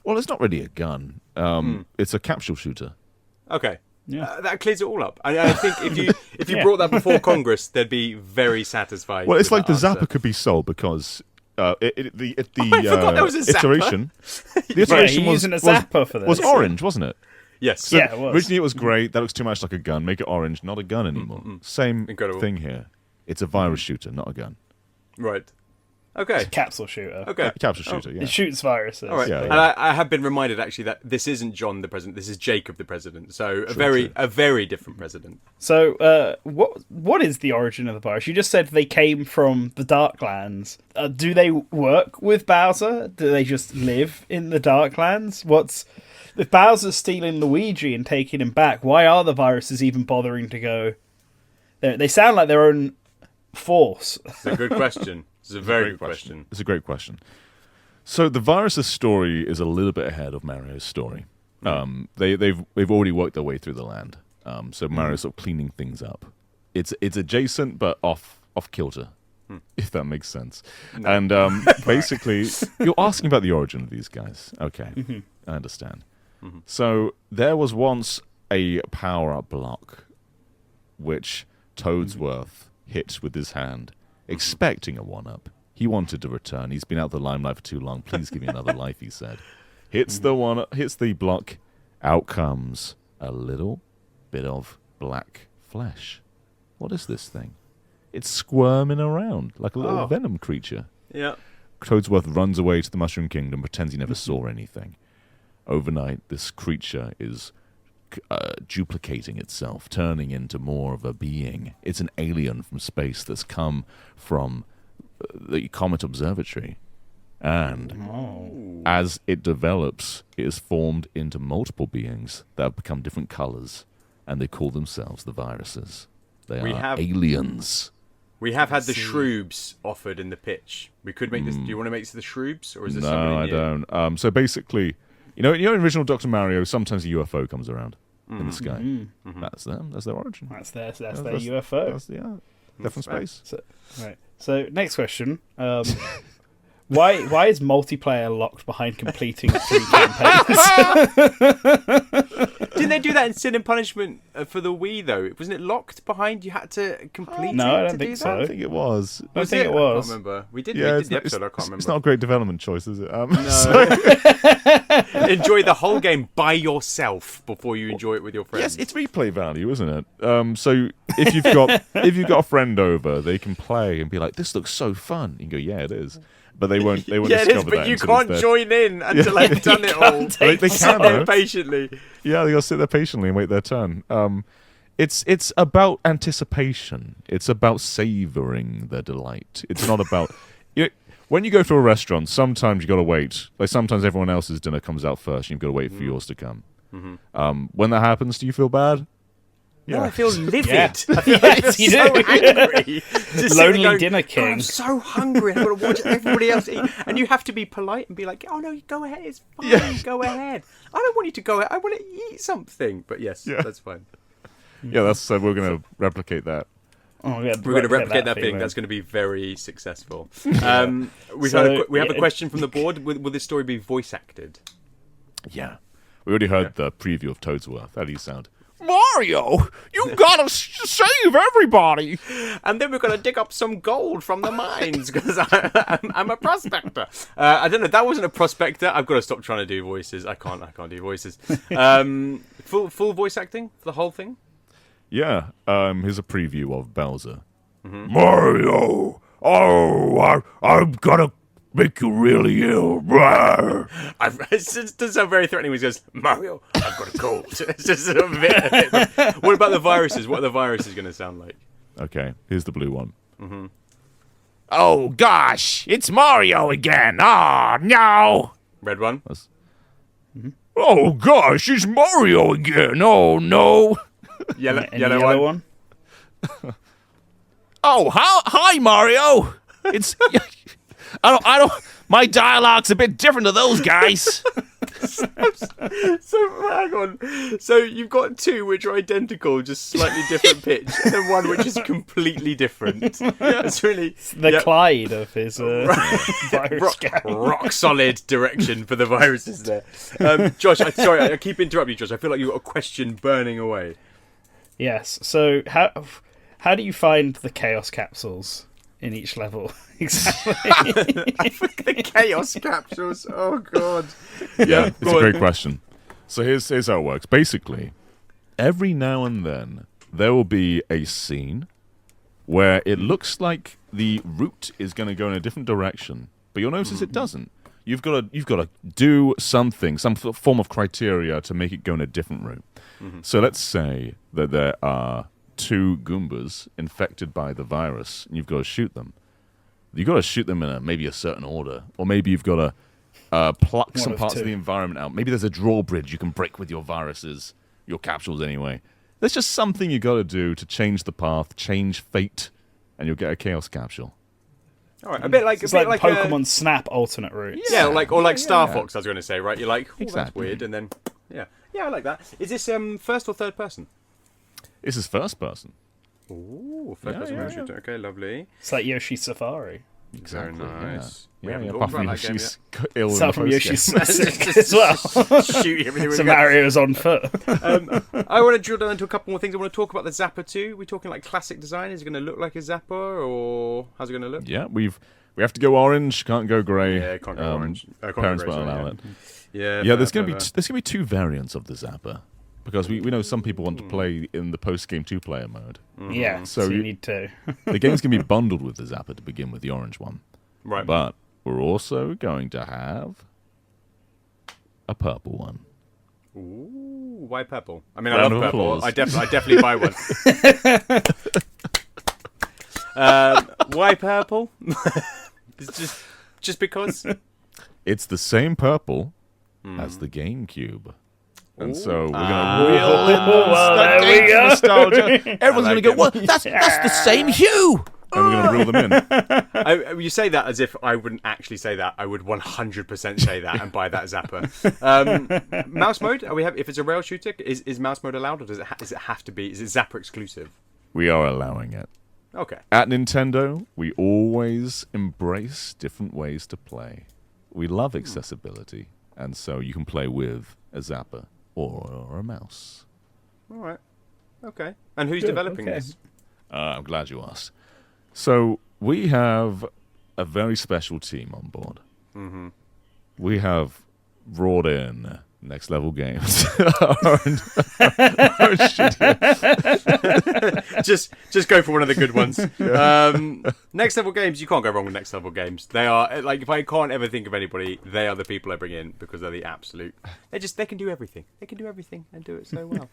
Well, it's not really a gun. It's a capsule shooter. Okay. Yeah. That clears it all up. I think if you brought that before Congress, they'd be very satisfied. Well, it's like the Zapper could be sold because the forgot there was a iteration. The iteration was using a Zapper for this. Was orange, wasn't it? Yes. So it was. Originally, it was great. That looks too much like a gun. Make it orange, not a gun anymore. Same Incredible. thing here. It's a virus shooter, not a gun. Right. Okay. It's a capsule shooter. Okay. Capsule shooter, yeah. It shoots viruses. All right. Yeah, And yeah. I have been reminded actually that this isn't John the president. This is Jacob the president. So a very different president. So, what is the origin of the virus? You just said they came from the Darklands. Do they work with Bowser? Do they just live in the Darklands? If Bowser's stealing Luigi and taking him back, why are the viruses even bothering to go? They sound like their own force. It's a good question. It's a very good question. It's a great question. So the virus's story is a little bit ahead of Mario's story. They've already worked their way through the land. So Mario's sort of cleaning things up. It's adjacent but off kilter, if that makes sense. No. And basically, you're asking about the origin of these guys. Okay, I understand. So there was once a power-up block, which Toadsworth hit with his hand, expecting a one-up. He wanted to return. He's been out of the limelight for too long. Please give me another life, he said. Hits the block. Out comes a little bit of black flesh. What is this thing? It's squirming around like a little venom creature. Yeah. Toadsworth runs away to the Mushroom Kingdom, pretends he never saw anything. Overnight, this creature is duplicating itself, turning into more of a being. It's an alien from space that's come from the Comet Observatory. And as it develops, it is formed into multiple beings that have become different colors, and they call themselves the viruses. They are aliens. We have had the shroobs offered in the pitch. We could make this. Do you want to make this the shroobs, or is this somebody new? No, I don't. So basically, in original Dr. Mario, sometimes a UFO comes around in the sky. That's them. That's their origin. That's their UFO. They're from space. So next question. Why is multiplayer locked behind completing 3 campaigns? Didn't they do that in Sin and Punishment for the Wii, though? Wasn't it locked behind? You had to complete it? No, I don't think so. I think it was. I don't think it was. I can't remember. We did the episode, I can't remember. It's not a great development choice, is it? No. Enjoy the whole game by yourself before you enjoy it with your friends. Yes, it's replay value, isn't it? So if you've got a friend over, they can play and be like, "This looks so fun." You can go, "Yeah, it is." But they won't. They won't yeah, it discover is, but that you can't join in until I've done it all. They can sit there patiently. Yeah, they got to sit there patiently and wait their turn. It's about anticipation. It's about savoring the delight. It's not about when you go to a restaurant. Sometimes you got to wait. Like sometimes everyone else's dinner comes out first, and you've got to wait for yours to come. When that happens, do you feel bad? Yeah. No, I feel livid. Yeah. I feel so angry. Lonely dinner king. I'm so hungry. I've got to watch everybody else eat. And you have to be polite and be like, "Oh no, go ahead. It's fine. Yeah. Go ahead. I don't want you to go ahead. I want to eat something." But yes, that's fine. Yeah, that's we're going to replicate that. Oh, yeah, we're going to replicate that thing. That's going to be very successful. We have a question from the board. Will this story be voice acted? Yeah. We already heard the preview of Toadsworth. How do you sound? Mario, you gotta save everybody. And then we're gonna dig up some gold from the mines because I'm a prospector. I don't know. That wasn't a prospector. I've got to stop trying to do voices. I can't do voices. Full voice acting for the whole thing. Yeah. Here's a preview of Bowser. Mario, I'm gonna make you really ill. It does sound very threatening when he goes, "Mario, I've got a cold." It's just a bit. What about the viruses? What are the viruses going to sound like? Okay, here's the blue one. Oh, gosh, it's Mario again. Oh, no. Red one. Oh, gosh, it's Mario again. Oh, no. Yellow one. Oh, hi, Mario. It's... I don't. My dialogue's a bit different to those guys. So hang on. So you've got two which are identical, just slightly different pitch, and then one which is completely different. It's really the Clyde of his virus rock solid direction for the viruses there. Josh, sorry, I keep interrupting you, Josh. I feel like you've got a question burning away. Yes. So how do you find the chaos capsules in each level? Exactly. The chaos capsules. Oh god. Yeah, it's a great question. So here's how it works. Basically, every now and then there will be a scene where it looks like the route is going to go in a different direction, but you'll notice it doesn't. You've got to do something, some form of criteria to make it go in a different route. So let's say that there are 2 Goombas infected by the virus, and you've got to shoot them. You've got to shoot them in maybe a certain order, or maybe you've got to pluck some parts of the environment out. Maybe there's a drawbridge you can break with your viruses, your capsules anyway. There's just something you got to do to change the path, change fate, and you'll get a Chaos Capsule. All right, a bit like Pokemon Snap alternate routes. Yeah, or like Star Fox. I was going to say, right? You're like, that's Exactly. weird, and then yeah, I like that. Is this first or third person? This is first person. Ooh, first person yeah. shooter. Okay, lovely. It's like Yoshi Safari. Very nice. We Yeah, haven't apart talked from about that game Yoshi's yet. ill in Aside the from Yoshi's post-game. as well. Shoot everything. So Mario's on foot. I want to drill down into a couple more things. I want to talk about the Zapper too. We're talking like classic design. Is it going to look like a Zapper, or how's it going to look? Yeah, we have to go orange, can't go grey. Yeah, can't go orange. Can't go Parents grey, won't sorry, allow yeah. it. Yeah, There's gonna be 2 variants of the Zapper, because we know some people want to play in the post-game 2-player mode. Yeah, so you need to. The game's gonna be bundled with the Zapper to begin with, the orange one. Right. But we're also going to have a purple one. Ooh, why purple? I mean, Round I of love purple. applause. I definitely buy one. Why purple? It's just because. It's the same purple as the GameCube. And so we're going Ah. to reel in there the we GameCube go. nostalgia. Everyone's going to go, what? That's the same hue. And we're going to reel them in. You say that as if I wouldn't actually say that. I would 100% say that and buy that Zapper. Mouse mode? If it's a rail shooter, is mouse mode allowed, or does it have to be? Is it Zapper exclusive? We are allowing it. Okay. At Nintendo, we always embrace different ways to play. We love accessibility, and so you can play with a Zapper or a mouse. All right. Okay. And who's developing this? I'm glad you asked. So we have a very special team on board. Mm-hmm. We have brought in Next Level Games. just go for one of the good ones. Next Level Games, you can't go wrong with Next Level Games. They are like, if I can't ever think of anybody, they are the people I bring in because they're the absolute. They can do everything. They can do everything and do it so well.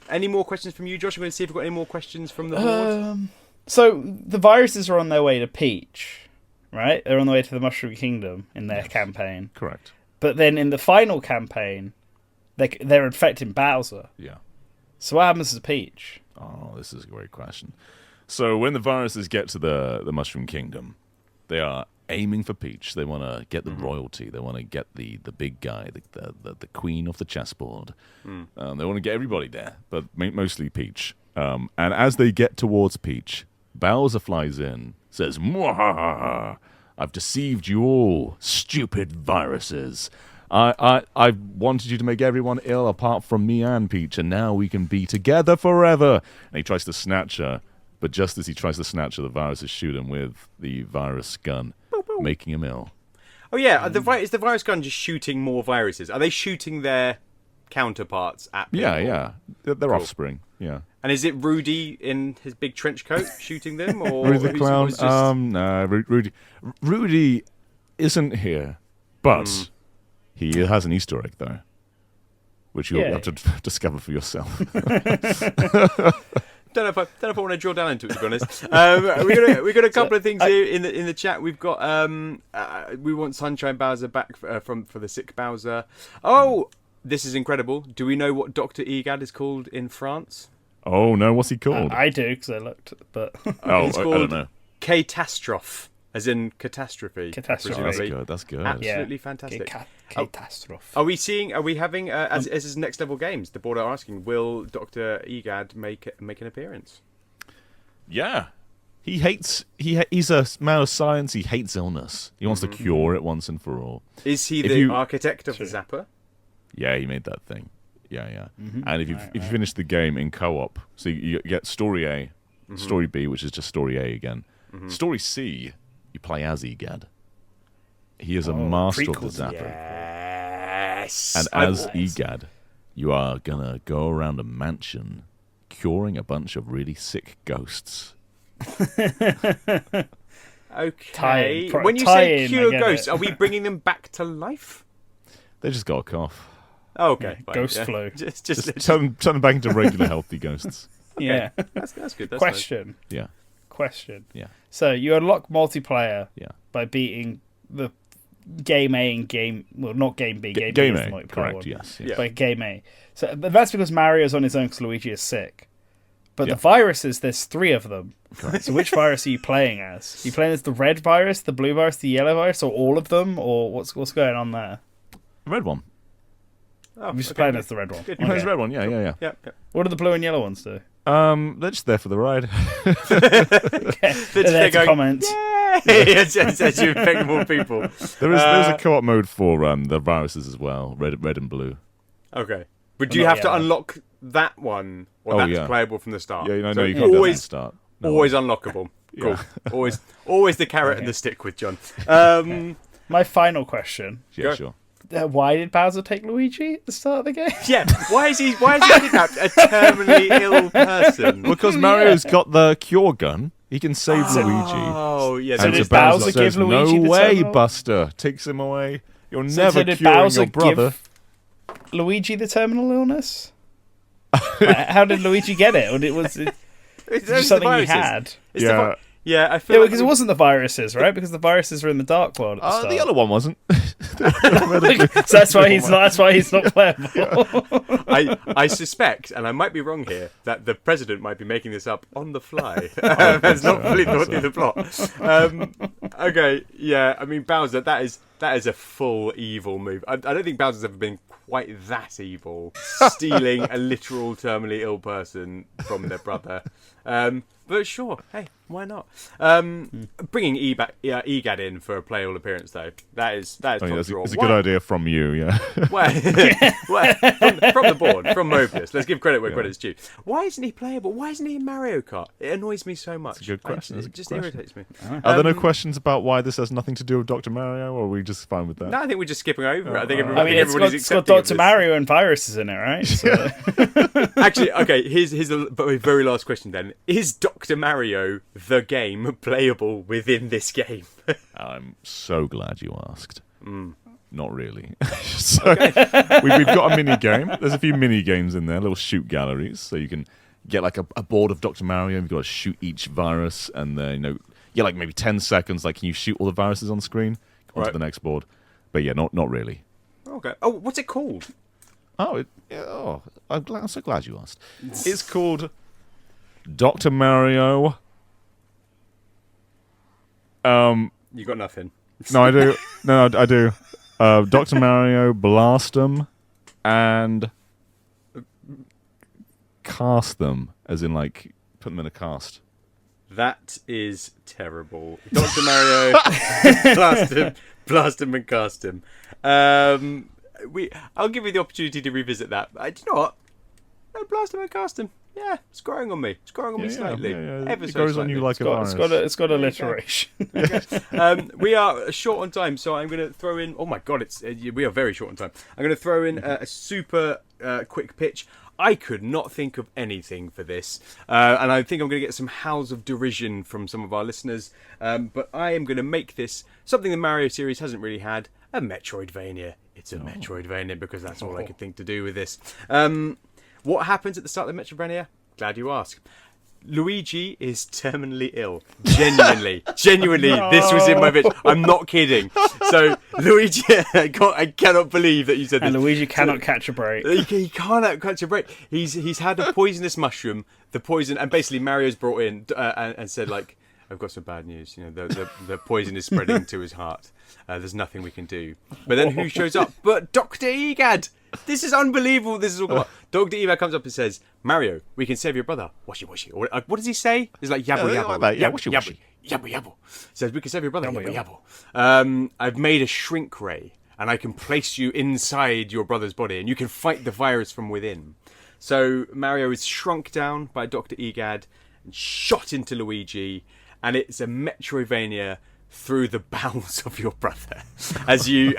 Any more questions from you, Josh? I'm going to see if we've got any more questions from the board. So the viruses are on their way to Peach, right? They're on the way to the Mushroom Kingdom in their campaign. Correct. But then in the final campaign, they're infecting Bowser. Yeah. So what happens to Peach? Oh, this is a great question. So when the viruses get to the Mushroom Kingdom, they are aiming for Peach. They want to get the royalty. They want to get the big guy, the queen of the chessboard. They want to get everybody there, but mostly Peach. And as they get towards Peach, Bowser flies in, says, "Mwahaha! I've deceived you all, stupid viruses. I wanted you to make everyone ill apart from me and Peach, and now we can be together forever." And he tries to snatch her, but just as he tries to snatch her, the viruses shoot him with the virus gun, making him ill. Oh yeah, is the virus gun just shooting more viruses? Are they shooting their counterparts at people? Yeah. They're offspring, yeah. And is it Rudy in his big trench coat shooting them, or Rudy the who's- Clown? who's just- No, Rudy isn't here, but he has an Easter egg, though, which you'll have to discover for yourself. Don't know if I want to drill down into it, to be honest. We got a couple of things here in the chat. We've got we want Sunshine Bowser back for the sick Bowser. Oh, this is incredible. Do we know what Dr. Egad is called in France? Oh no, what's he called? I do, because I looked, but... I called don't know. Catastrophe, as in catastrophe. Catastrophe. presumably. That's good. Absolutely fantastic. Catastrophe. Are we having, as is Next Level Games, the board are asking, will Dr. Egad make an appearance? Yeah. He's a man of science. He hates illness. He wants to cure it once and for all. Is he the architect of the Zapper? Yeah, he made that thing. Yeah. And if you finish the game in co-op, so you get Story A, Story B, which is just Story A again. Story C, you play as Egad. He is a master of the Zapper. Yes. And as Egad, you are gonna go around a mansion curing a bunch of really sick ghosts. Okay. Tie-in, When you tie-in, say I cure get ghosts, it. are we bringing them back to life? They just got a cough. Oh, okay. fine, Ghost flu. Just Turn them back into regular healthy ghosts. Yeah. that's good. That's Question. Yeah. Yeah. So you unlock multiplayer Yeah. by beating the game A and game... Well, not game B. Game B Game is the A, multiplayer correct, one. yes. Yeah. By game A. So, but that's because Mario's on his own because Luigi is sick. But Yeah. the viruses, there's 3 of them. Correct. So which virus are you playing as? Are you playing as the red virus, the blue virus, the yellow virus, or all of them? Or what's going on there? The red one. Oh, I'm just okay. playing as the red one. Good. You play as Okay. the red one, yeah. Yeah. What do the blue and yellow ones do? They're just there for the ride. They're there to comment. Yay! as you infect more people. There's a co-op mode for the viruses as well, red and blue. Okay. But Well, do you not have to yet. unlock that one, or Oh, that's yeah. playable from the start? Yeah, you know, So no, you can't do that at the always, start. No. always unlockable. Cool. Yeah. Always the carrot and the stick with John. My final question. Yeah, Go. sure. Why did Bowser take Luigi at the start of the game? Yeah. Why is he kidnapped a terminally ill person? Because Mario's got the cure gun, he can save Luigi. Oh, yeah. So And did so Bowser says, give Luigi "No the way, terminal?" Buster! Takes him away. You're So never did curing Bowser your brother." give Luigi the terminal illness? How did Luigi get it? Or was it It's just something he viruses. had? It's Yeah. the yeah, I Yeah, feel because it wasn't the viruses, right? Because the viruses are in the dark world. At the start. The other one wasn't. So that's why he's not. That's why he's not playable. I suspect, and I might be wrong here, that the president might be making this up on the fly. Has not fully thought through the plot. Okay, yeah. I mean, Bowser. That is a full evil move. I don't think Bowser's ever been quite that evil, stealing a literal terminally ill person from their brother. But sure, hey, why not? Bringing EGAD in for a playable appearance, though, that is top draw. It's a good idea from you, yeah. Well, from the board, from Mobius. Let's give credit where credit's due. Why isn't he playable? Why isn't he in Mario Kart? It annoys me so much. That's a good question. It just irritates me. Are there no questions about why this has nothing to do with Dr. Mario, or are we just fine with that? No, I think we're just skipping over it. I think I mean, everybody's it's got accepting of Dr. this. Mario and viruses in it, right? So. Actually, okay, here's the very last question then. Is Dr. Mario, the game, playable within this game? I'm so glad you asked. Not really. So, we've got a mini game. There's a few mini games in there, little shoot galleries, so you can get like a board of Dr. Mario. You've got to shoot each virus, and then like maybe 10 seconds. Like, can you shoot all the viruses on screen? Onto Right. the next board. But yeah, not really. Okay. Oh, what's it called? I'm so glad you asked. It's called Dr. Mario. You got nothing. No, I do. No, I do. Dr. Mario, blast them, and cast them, as in like put them in a cast. That is terrible. Dr. Mario, blast him and cast him. I'll give you the opportunity to revisit that. Do you know what? No, blast him and cast him. Yeah, it's growing on me. It's growing on me slightly. Ever It so goes slightly. on you like a virus. It's got alliteration. We are short on time, so I'm going to throw in. Oh my god, we are very short on time. I'm going to throw in a super quick pitch. I could not think of anything for this, and I think I'm going to get some howls of derision from some of our listeners. But I am going to make this something the Mario series hasn't really had: a Metroidvania. It's a Metroidvania because that's all I could think to do with this. What happens at the start of the Metroidvania? Glad you asked. Luigi is terminally ill. Genuinely. This was in my pitch. I'm not kidding. So, Luigi, I cannot believe that you said this. And Luigi cannot catch a break. He cannot catch a break. He's had a poisonous mushroom. The poison, and basically Mario's brought in and said, like, I've got some bad news. You know, the poison is spreading to his heart. There's nothing we can do. But then who shows up? But Dr. Egad. This is unbelievable. This is all about. Dr. Egad comes up and says, Mario, we can save your brother. Washy washy. Or, what does he say? It's like yabble Yeah, yabble. like that. Yeah, Yabble, washy, yabble, washy. yabble yabble. Says we can save your brother. Yabble yabble. I've made a shrink ray, and I can place you inside your brother's body, and you can fight the virus from within. So Mario is shrunk down by Dr. Egad and shot into Luigi, and it's a Metroidvania through the bowels of your brother as you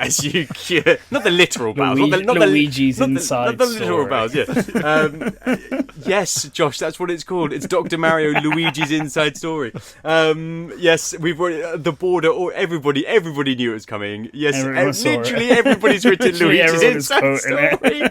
cure, not the literal bowels, not Luigi's the inside literal story. bowels. Yeah. Yes, Josh, that's what it's called. It's Dr. Mario Luigi's inside story. Yes, we've already, the border, or everybody knew it was coming. Yes, literally everybody's written Luigi's inside story.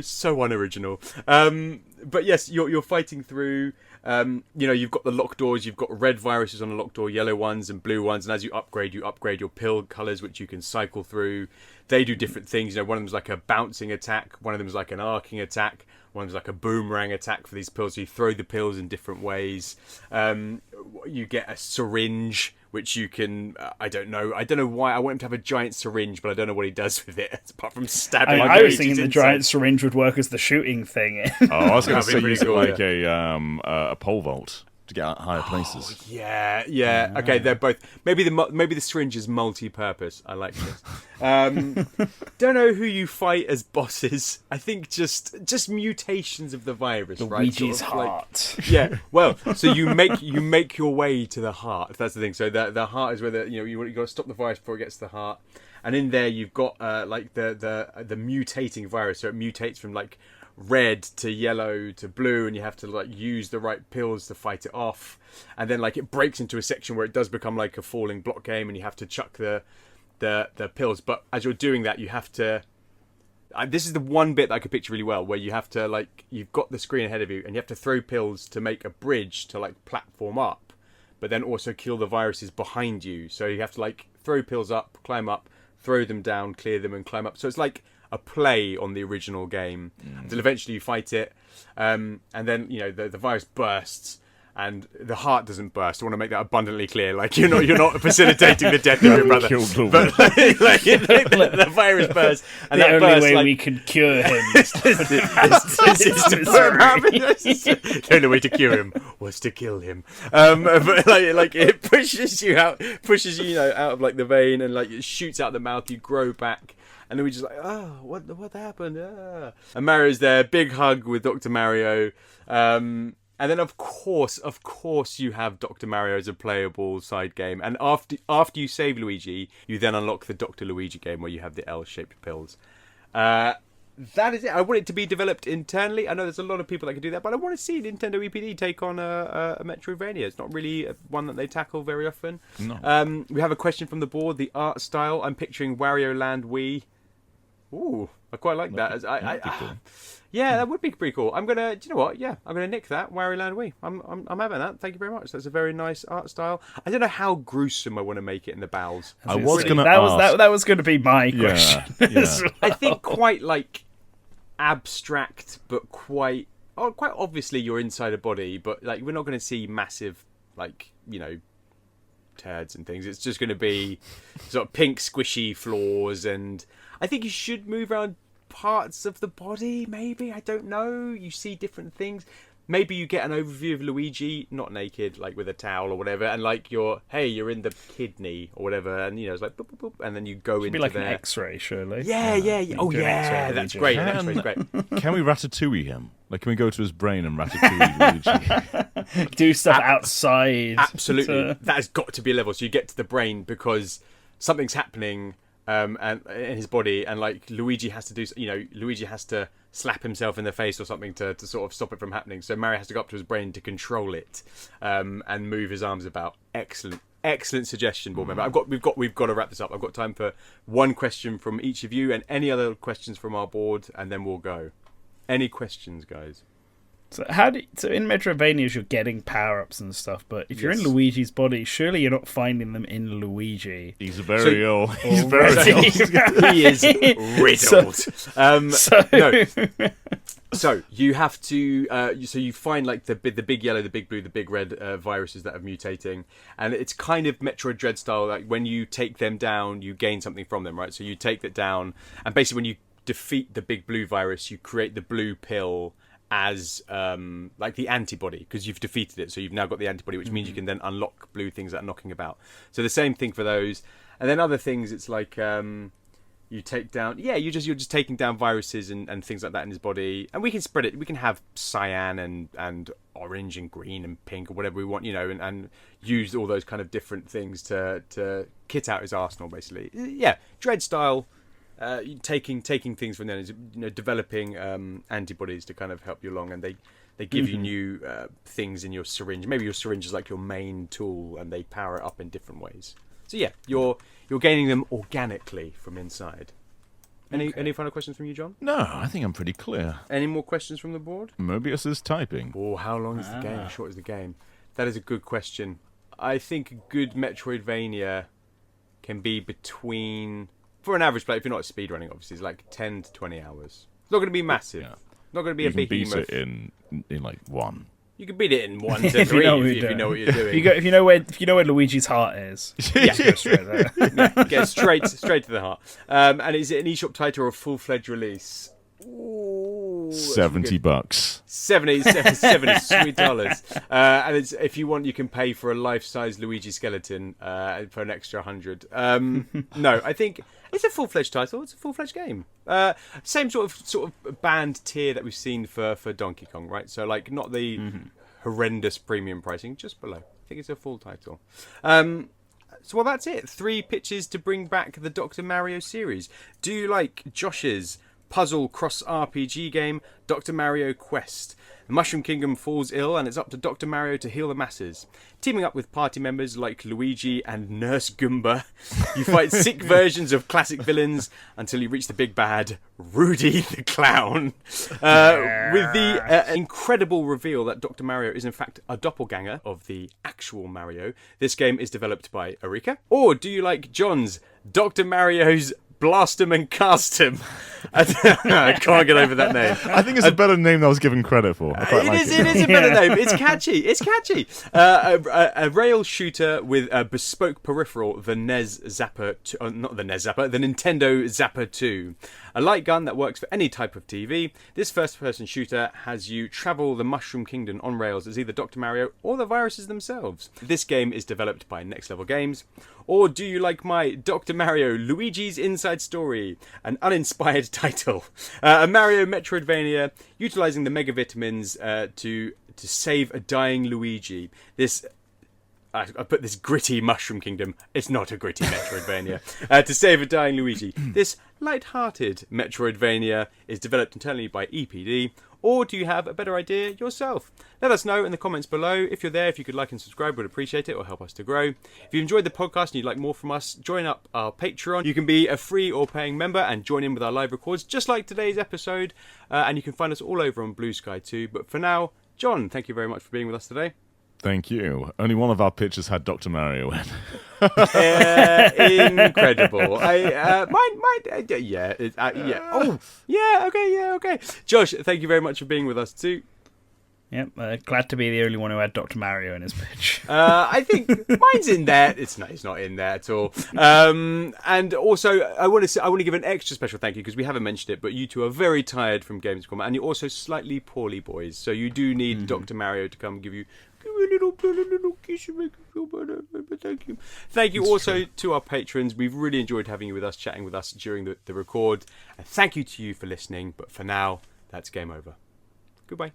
So unoriginal. But yes, you're fighting through. You've got the locked doors, you've got red viruses on the locked door, yellow ones and blue ones, and as you upgrade your pill colours, which you can cycle through. They do different things. One of them's like a bouncing attack, one of them's like an arcing attack, one of them's like a boomerang attack for these pills. So you throw the pills in different ways. You get a syringe, which you can, I don't know why. I want him to have a giant syringe, but I don't know what he does with it, apart from stabbing. I was thinking the giant syringe would work as the shooting thing. I was going to say use it cool, like a pole vault to get out higher places. Yeah. Okay, they're both. Maybe the syringe is multi-purpose. I like this. Don't know who you fight as bosses. I think just mutations of the virus, right? Luigi's heart. Yeah. Well, so you make your way to the heart. If that's the thing. So the heart is where you got to stop the virus before it gets to the heart. And in there you've got like the mutating virus. So it mutates from like red to yellow to blue, and you have to like use the right pills to fight it off. And then like it breaks into a section where it does become like a falling block game, and you have to chuck the pills. But as you're doing that, you have to. This is the one bit that I could picture really well, where you have to like you've got the screen ahead of you, and you have to throw pills to make a bridge to like platform up, but then also kill the viruses behind you. So you have to like throw pills up, climb up, throw them down, clear them, and climb up. So it's like a play on the original game until eventually you fight it, and then the virus bursts and the heart doesn't burst. I want to make that abundantly clear. Like you're not facilitating the death of your brother, but the virus bursts, and the that only burst, way like, we can cure him is to put him the only way to cure him was to kill him. But like it pushes you out of like the vein, and like it shoots out the mouth. You grow back. And then we just like, oh, what happened? Ah. And Mario's there, big hug with Dr. Mario. And then of course you have Dr. Mario as a playable side game. And after you save Luigi, you then unlock the Dr. Luigi game where you have the L-shaped pills. That is it. I want it to be developed internally. I know there's a lot of people that can do that, but I want to see Nintendo EPD take on a Metroidvania. It's not really one that they tackle very often. No. We have a question from the board. The art style. I'm picturing Wario Land Wii. Ooh, I quite like that. Cool. Yeah, that would be pretty cool. I'm gonna, do you know what? Yeah, I'm gonna nick that Wario Land Wii. I'm having that. Thank you very much. That's a very nice art style. I don't know how gruesome I want to make it in the bowels. I was going to ask. That was going to be my question. Yeah. I think quite like abstract, but quite obviously you're inside a body, but like we're not going to see massive like turds and things. It's just going to be sort of pink squishy floors, and I think you should move around parts of the body, maybe. I don't know. You see different things. Maybe you get an overview of Luigi, not naked, like with a towel or whatever, and like you're in the kidney or whatever, and it's like boop, boop, boop, and then you go into be like there. an X-ray, surely. Yeah. Oh yeah, that's great. That's great. Can we Ratatouille him? Like, can we go to his brain and Ratatouille Luigi? Do stuff outside. Absolutely. That has got to be a level. So you get to the brain because something's happening and in his body, and like Luigi has to do, Luigi has to slap himself in the face or something to sort of stop it from happening. So Mario has to go up to his brain to control it and move his arms about. Excellent suggestion, board member. We've got to wrap this up. I've got time for one question from each of you and any other questions from our board, and then we'll go. Any questions, guys? So in Metroidvanias you're getting power-ups and stuff, but if you're in Luigi's body, surely you're not finding them in Luigi. He's very ill. He's very ill. He is riddled. So you have to. So you find like the big yellow, the big blue, the big red viruses that are mutating, and it's kind of Metroid Dread style. Like when you take them down, you gain something from them, right? So you take that down, and basically when you defeat the big blue virus, you create the blue pill as like the antibody, because you've defeated it, so you've now got the antibody, which means you can then unlock blue things that are knocking about. So the same thing for those, and then other things, it's like You take down, you're just taking down viruses and things like that in his body, and we can spread it. We can have cyan and orange and green and pink or whatever we want, and use all those kind of different things to kit out his arsenal, basically. Yeah, Dread style, taking things from them, developing antibodies to kind of help you along, and they give you new things in your syringe. Maybe your syringe is like your main tool, and they power it up in different ways. So yeah, you're gaining them organically from inside. Any final questions from you, John? No, I think I'm pretty clear. Any more questions from the board? Mobius is typing. Oh, how long is the game? How short is the game? That is a good question. I think a good Metroidvania can be between, for an average player, if you're not speedrunning, obviously, it's like 10 to 20 hours. It's not going to be massive. Yeah. Not going to be a behemoth. You can beat it in like 1. You can beat it in 1 to 3 if you know what you're doing. If you know where Luigi's heart is, yeah. go straight there. Get straight to the heart. And is it an eShop title or a full-fledged release? Ooh, $70. 70 sweet dollars. And it's, if you want, you can pay for a life-size Luigi skeleton for an extra 100. No, I think it's a full-fledged title. It's a full-fledged game. Same sort of band tier that we've seen for Donkey Kong, right? So like not the horrendous premium pricing, just below. I think it's a full title. So that's it. 3 pitches to bring back the Dr. Mario series. Do you like Josh's puzzle cross RPG game, Dr. Mario Quest? The Mushroom Kingdom falls ill, and it's up to Dr. Mario to heal the masses. Teaming up with party members like Luigi and Nurse Goomba, you fight sick versions of classic villains until you reach the big bad, Rudy the Clown. With the incredible reveal that Dr. Mario is in fact a doppelganger of the actual Mario, this game is developed by Eureka. Or do you like John's Dr. Mario's Blast 'em and cast 'em? I can't get over that name. I think it's a better name than I was given credit for. It is a better name. It's catchy. A rail shooter with a bespoke peripheral, the NES Zapper, not the NES Zapper, the Nintendo Zapper 2. A light gun that works for any type of TV. This first-person shooter has you travel the Mushroom Kingdom on rails as either Dr. Mario or the viruses themselves. This game is developed by Next Level Games. Or do you like my Dr. Mario Luigi's Inside Story, an uninspired title? A Mario Metroidvania utilising the Mega Vitamins to save a dying Luigi. I put this gritty Mushroom Kingdom. It's not a gritty Metroidvania. To save a dying Luigi. This light-hearted Metroidvania is developed internally by EPD. Or do you have a better idea yourself? Let us know in the comments below. If you're there, if you could like and subscribe, we'd appreciate it, or help us to grow. If you enjoyed the podcast and you'd like more from us, join up our Patreon. You can be a free or paying member and join in with our live records, just like today's episode. And you can find us all over on BlueSky too. But for now, John, thank you very much for being with us today. Thank you. Only one of our pictures had Dr. Mario in. Incredible. Okay. Josh, thank you very much for being with us too. Yep, glad to be the only one who had Dr. Mario in his pitch. I think mine's in there. It's not in there at all. And also, I want to give an extra special thank you because we haven't mentioned it, but you two are very tired from Gamescom, and you're also slightly poorly boys. So you do need Dr. Mario to come give you a little kiss and make you feel better. But thank you. Thank you also to our patrons. We've really enjoyed having you with us, chatting with us during the record. And thank you to you for listening. But for now, that's game over. Goodbye.